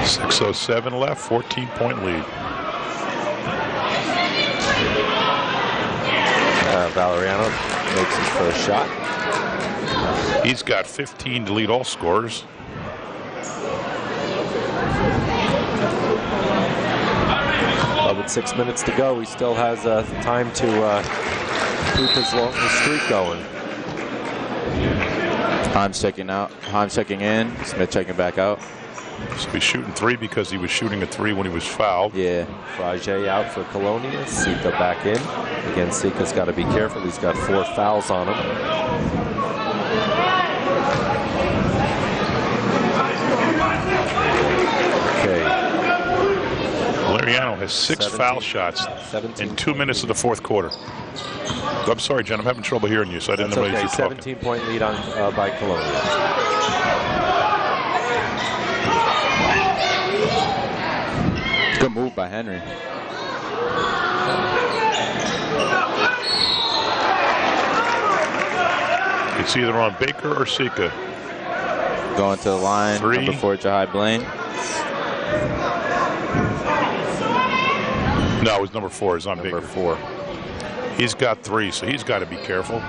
.607 left, 14-point lead. Valeriano makes his first shot. He's got 15 to lead all scorers. With 6 minutes to go, he still has time to keep his streak going. Himes checking out. Himes checking in. Smith checking back out. So he's shooting 3 because he was shooting a 3 when he was fouled. Yeah. Frage out for Colonia. Sika back in. Again, Sika's got to be careful. He's got 4 fouls on him. Okay. Valeriano has 6 foul shots in 2 minutes of the 4th quarter. I'm sorry, Jen. I'm having trouble hearing you, so I didn't know if you were talking. 17-point lead on by Colonia. Good move by Henry. It's either on Baker or Sika. Going to the line. 3. Number 4, Jahai Blaine. No, it was number 4. It's on Baker. Number 4. He's got 3, so he's got to be careful.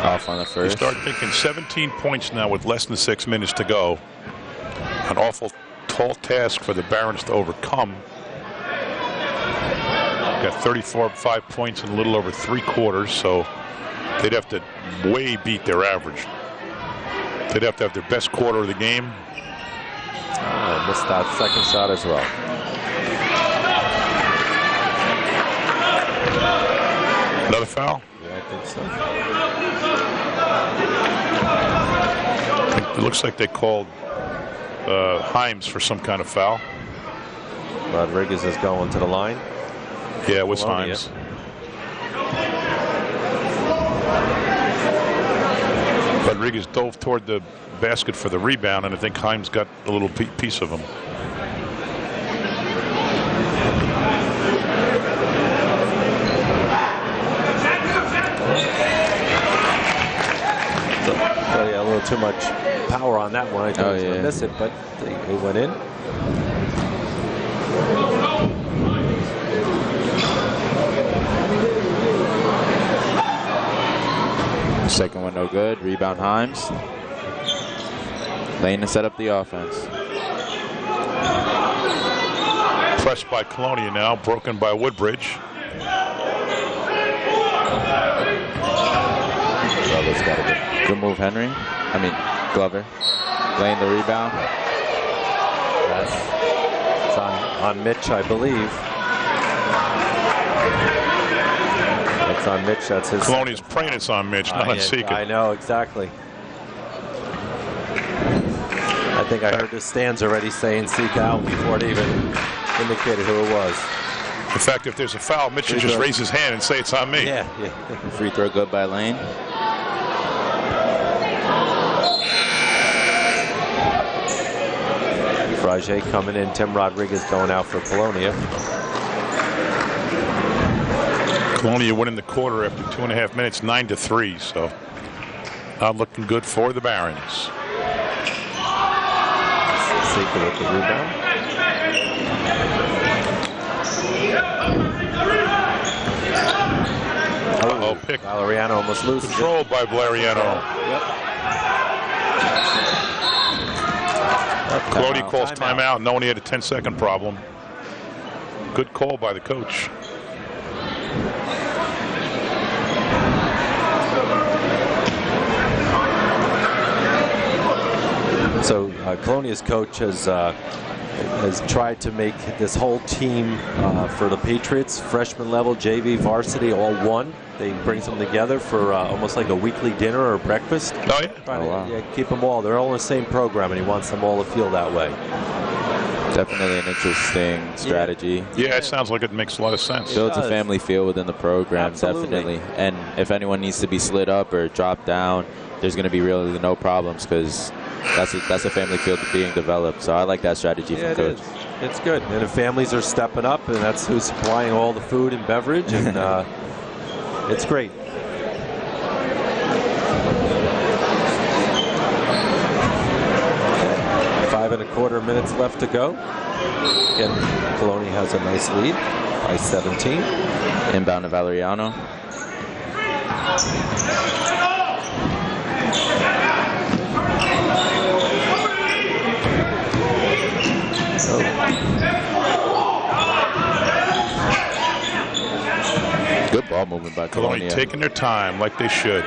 Off on the first. You start thinking 17 points now with less than 6 minutes to go. An awful tall task for the Barons to overcome. Got 5 points in a little over 3 quarters, so they'd have to way beat their average. They'd have to have their best quarter of the game. Missed that second shot as well. Another foul? Yeah, I think so. It looks like they called Himes for some kind of foul. Rodriguez is going to the line. Yeah, it was Himes. Rodriguez dove toward the basket for the rebound, and I think Himes got a little piece of him. too much power on that one. I thought he was going to miss it, but he went in. Second one no good. Rebound Himes. Lane to set up the offense. Pressed by Colonia now, broken by Woodbridge. Glover's got a good move, Henry. I mean, Glover. Lane the rebound. It's on Mitch, I believe. It's on Mitch. That's his. Colonia's praying it's on Mitch, not on Sika. I know, exactly. I think I heard the stands already saying Sika out before it even indicated who it was. In fact, if there's a foul, Mitch should just raise his hand and say it's on me. Yeah. Free throw good by Lane. Frage coming in. Tim Rodriguez going out for Colonia. Colonia winning the quarter after 2.5 minutes, 9-3. So not looking good for the Barons. Sika with the rebound. Uh-oh, pick. Valeriano almost loses it. Controlled by Valeriano. Clody calls timeout, knowing he had a 10-second problem. Good call by the coach. So Colonia's coach has tried to make this whole team for the Patriots, freshman level, JV, varsity, all one. They brings them together for almost like a weekly dinner or breakfast. Oh, yeah? Wow. Keep them all. They're all in the same program, and he wants them all to feel that way. Definitely an interesting strategy. Yeah, it sounds like it makes a lot of sense. Builds a family feel within the program, Absolutely. definitely. And if anyone needs to be slid up or dropped down, there's going to be really no problems because that's a family feel being developed. So I like that strategy from Coach. It's good. And the families are stepping up, and that's who's supplying all the food and beverage, and it's great. Five and a quarter minutes left to go. Again, Colonia has a nice lead by 17. Inbound to Valeriano. Good ball movement by Colonia. Taking their time like they should.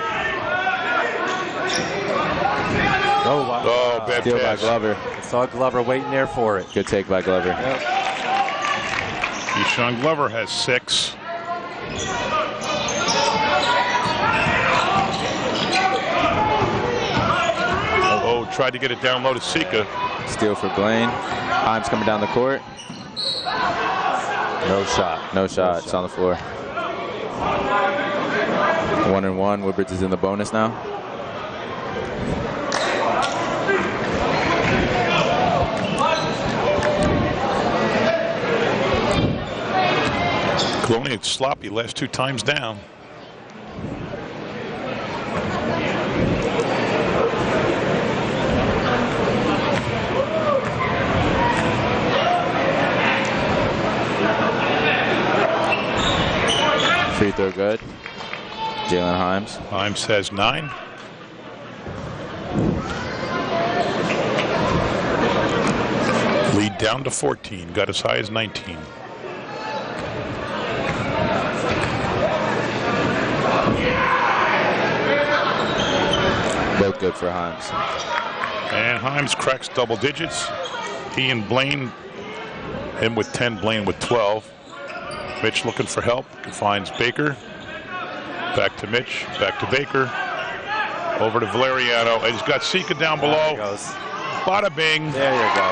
Oh, bad Steal pass. by Glover. I saw Glover waiting there for it. Good take by Glover. Deshaun Glover has 6. Oh, tried to get it down low to Sika. Steal for Blaine. Himes coming down the court. No shot. No shot. It's on the floor. 1-1. Woodbridge is in the bonus now. Colonia sloppy last 2 times down. Free throw good. Jalen Himes. Himes has 9. Lead down to 14. Got as high as 19. Both good for Himes. And Himes cracks double digits. He and Blaine, him with 10, Blaine with 12. Mitch looking for help. Finds Baker. Back to Mitch. Back to Baker. Over to Valeriano. And he's got Sika down below. There he goes. Bada bing. There you go.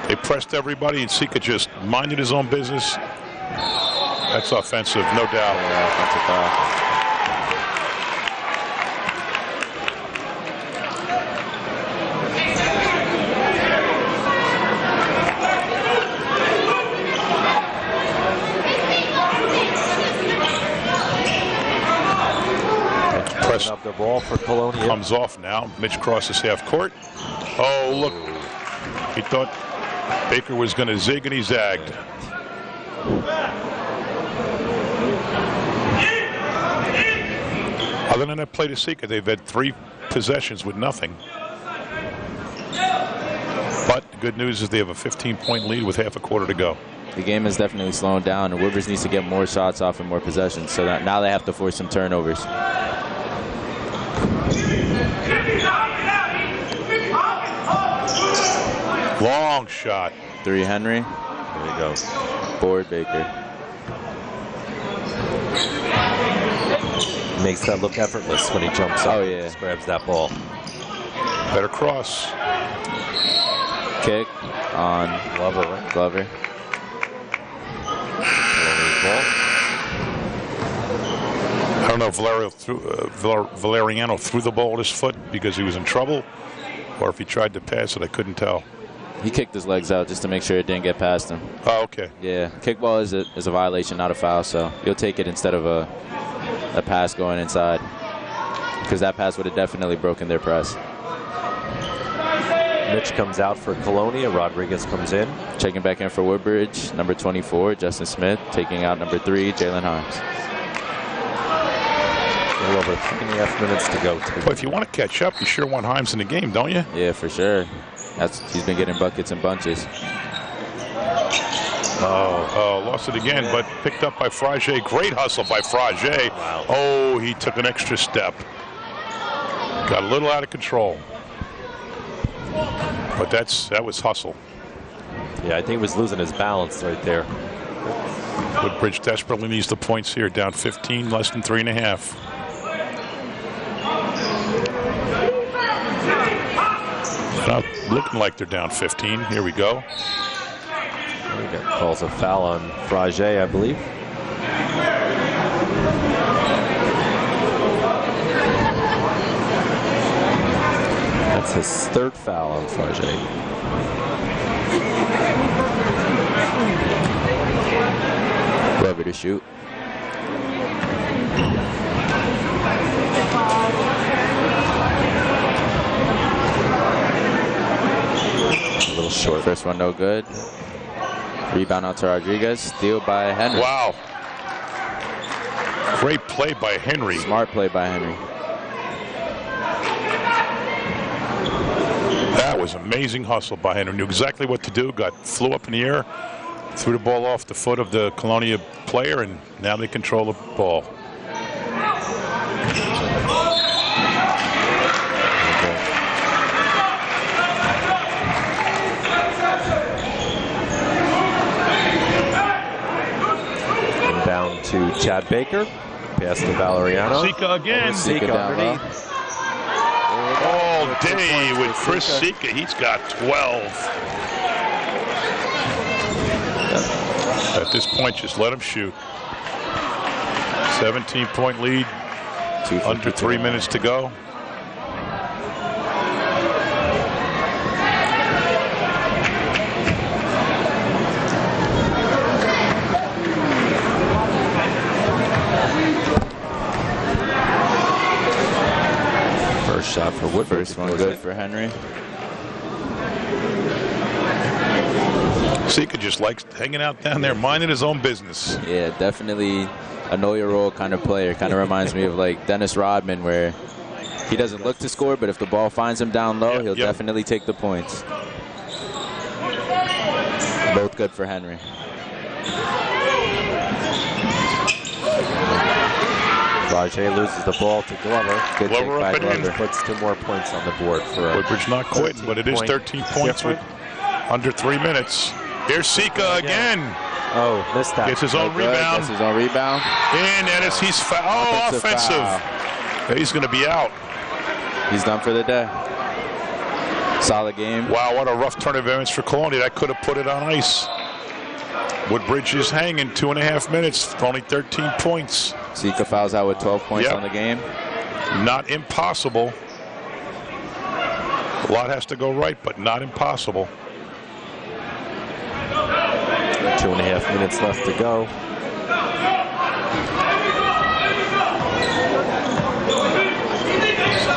They pressed everybody, and Sika just minded his own business. That's offensive, no doubt. Yeah, offensive foul. the ball for Colonia. Comes off now. Mitch crosses half court. Oh, look. He thought Baker was going to zig, and he zagged. Other than that play to Sika, they've had 3 possessions with nothing. But the good news is they have a 15-point lead with half a quarter to go. The game is definitely slowing down, and Woodbridge needs to get more shots off and more possessions, so that now they have to force some turnovers. Long shot. 3 Henry. There you go. Board Baker. Makes that look effortless when he jumps up. Oh, yeah. Just grabs that ball. Better cross. Kick on Glover, right? Glover. I don't know if Valeriano threw the ball at his foot because he was in trouble, or if he tried to pass it. I couldn't tell. He kicked his legs out just to make sure it didn't get past him. Oh, okay. Yeah, kickball is a violation, not a foul, so you'll take it instead of a pass going inside, because that pass would have definitely broken their press. Mitch comes out for Colonia. Rodriguez comes in. Checking back in for Woodbridge, number 24, Justin Smith. Taking out number 3, Jalen Himes. A little over 3.5 minutes to go. But if you want to catch up, you sure want Himes in the game, don't you? Yeah, for sure. He's been getting buckets and bunches. Oh, lost it again, but picked up by Frage. Great hustle by Frage. Wow. Oh, he took an extra step. Got a little out of control. But that was hustle. Yeah, I think he was losing his balance right there. Woodbridge desperately needs the points here. Down 15, less than 3.5. Not looking like they're down 15. Here we go. He calls a foul on Frage, I believe. That's his 3rd foul on Frage. Glover to shoot. A little short. First one no good. Rebound out to Rodriguez. Steal by Henry. Wow. Great play by Henry. Smart play by Henry. That was amazing hustle by Henry. Knew exactly what to do. Flew up in the air, threw the ball off the foot of the Colonia player, and now they control the ball. Down to Chad Baker. Pass to Valeriano. Sika again. Sika down low. All day with Chris Sika. He's got 12. At this point, just let him shoot. 17-point lead. Under 3 minutes to go. First shot for Woodbridge. First one good for Henry. Sika just likes hanging out down there, minding his own business. Yeah, definitely a know-your-role kind of player. Kind of reminds me of like Dennis Rodman, where he doesn't look to score, but if the ball finds him down low, he'll definitely take the points. Both good for Henry. Frage loses the ball to Glover. Good kick Glover by up and in. Glover. Puts 2 more points on the board for Woodbridge not quitting, but it is 13 points with under 3 minutes. Here's Sika again. Oh, missed that. Gets his own Good. rebound. Gets his own rebound. In, and he's offensive. Foul. He's going to be out. He's done for the day. Solid game. Wow, what a rough turn of events for Colonia. That could have put it on ice. Woodbridge is hanging 2.5 minutes for only 13 points. Sika fouls out with 12 points on the game. Not impossible. A lot has to go right, but not impossible. 2.5 minutes left to go.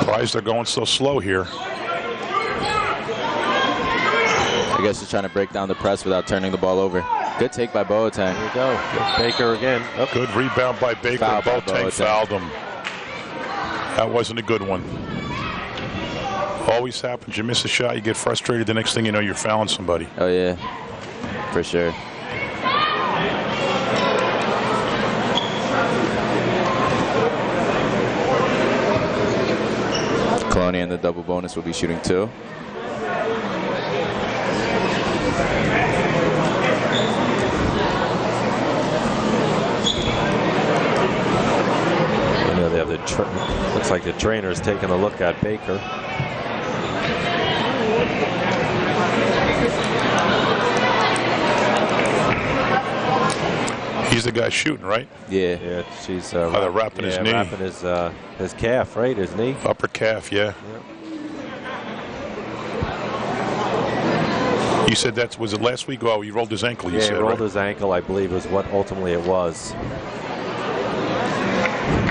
Surprised they're going so slow here. I guess he's trying to break down the press without turning the ball over. Good take by Boateng. There you go. Baker again. Oh. Good rebound by Baker. Boateng fouled him. That wasn't a good one. Always happens. You miss a shot, you get frustrated. The next thing you know, you're fouling somebody. Oh, yeah. For sure. Colonia in the double bonus will be shooting 2. They have looks like the trainer is taking a look at Baker. He's the guy shooting, right? Yeah. Yeah, she's they're wrapping his knee. Wrapping his calf, right? His knee. Upper calf, yeah. You said was it last week? Oh, he rolled his ankle, you said, he rolled right? his ankle, I believe, is what ultimately it was.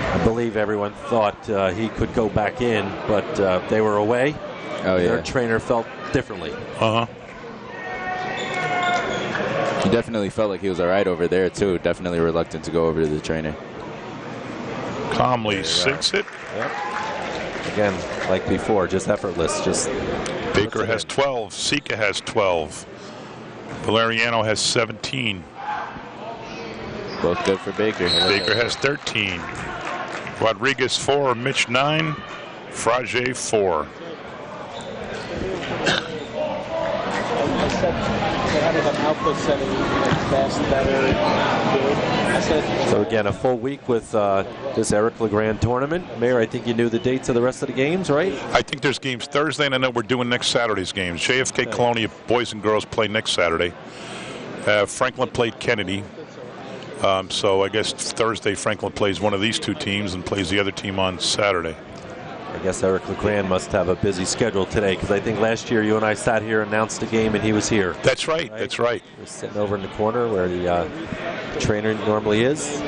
I believe everyone thought he could go back in, but they were away. Oh, yeah. Their trainer felt differently. Uh-huh. He definitely felt like he was all right over there, too. Definitely reluctant to go over to the trainer. Calmly sinks it. Yep. Again, like before, just effortless. Just Baker has 12. Sika has 12. Valeriano has 17. Both good for Baker. Baker has 13. Rodriguez 4, Mitch 9, Frage 4. So again, a full week with this Eric LeGrand tournament. Mayor, I think you knew the dates of the rest of the games, right? I think there's games Thursday, and I know we're doing next Saturday's games. JFK Colonia boys and girls play next Saturday. Franklin played Kennedy. So I guess Thursday Franklin plays one of these two teams and plays the other team on Saturday. I guess Eric LeGrand must have a busy schedule today, because I think last year you and I sat here, announced the game, and he was here. That's right. That's right. He was sitting over in the corner where the trainer normally is.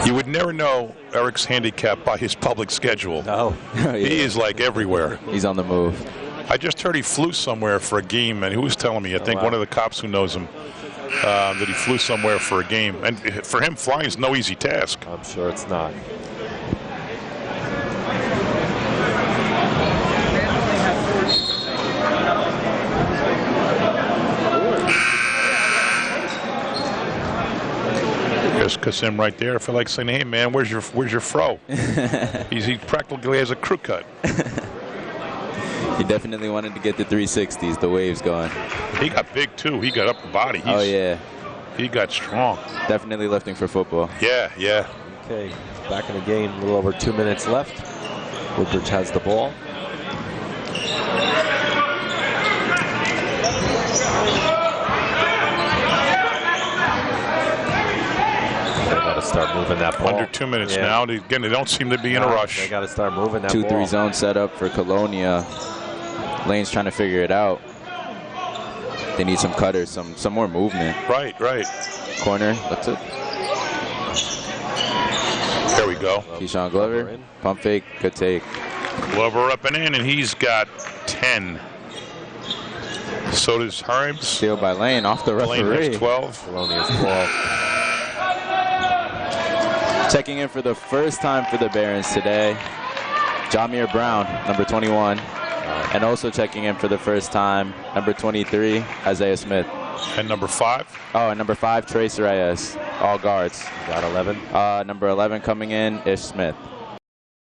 You would never know Eric's handicap by his public schedule. No. Yeah. He is like everywhere. He's on the move. I just heard he flew somewhere for a game, and who was telling me? I think one of the cops who knows him. That he flew somewhere for a game. And for him, flying is no easy task. I'm sure it's not. Just Kasim right there. I feel like saying, "Hey man, where's your fro?" he practically has a crew cut. He definitely wanted to get the 360s, the waves going. He got big too. He got upper body. Oh yeah. He got strong. Definitely lifting for football. Yeah, yeah. Okay, back in the game, a little over 2 minutes left. Woodbridge has the ball. They got to start moving that ball. Under 2 minutes now. Again, they don't seem to be in a rush. They got to start moving that ball. 2-3 zone set up for Colonia. Lane's trying to figure it out. They need some cutters, some more movement. Right. Corner, that's it. There we go. Keyshawn Glover, pump fake, good take. Glover up and in, and he's got 10. So does Harms. Steal by Lane, off the referee. Lane has 12. Colonia's 12. Checking in for the first time for the Barons today, Jamir Brown, number 21. And also checking in for the first time, number 23, Isaiah Smith. And number 5? Oh, and number 5, Trace Reyes. All guards. Got 11. Number 11 coming in, Ish Smith.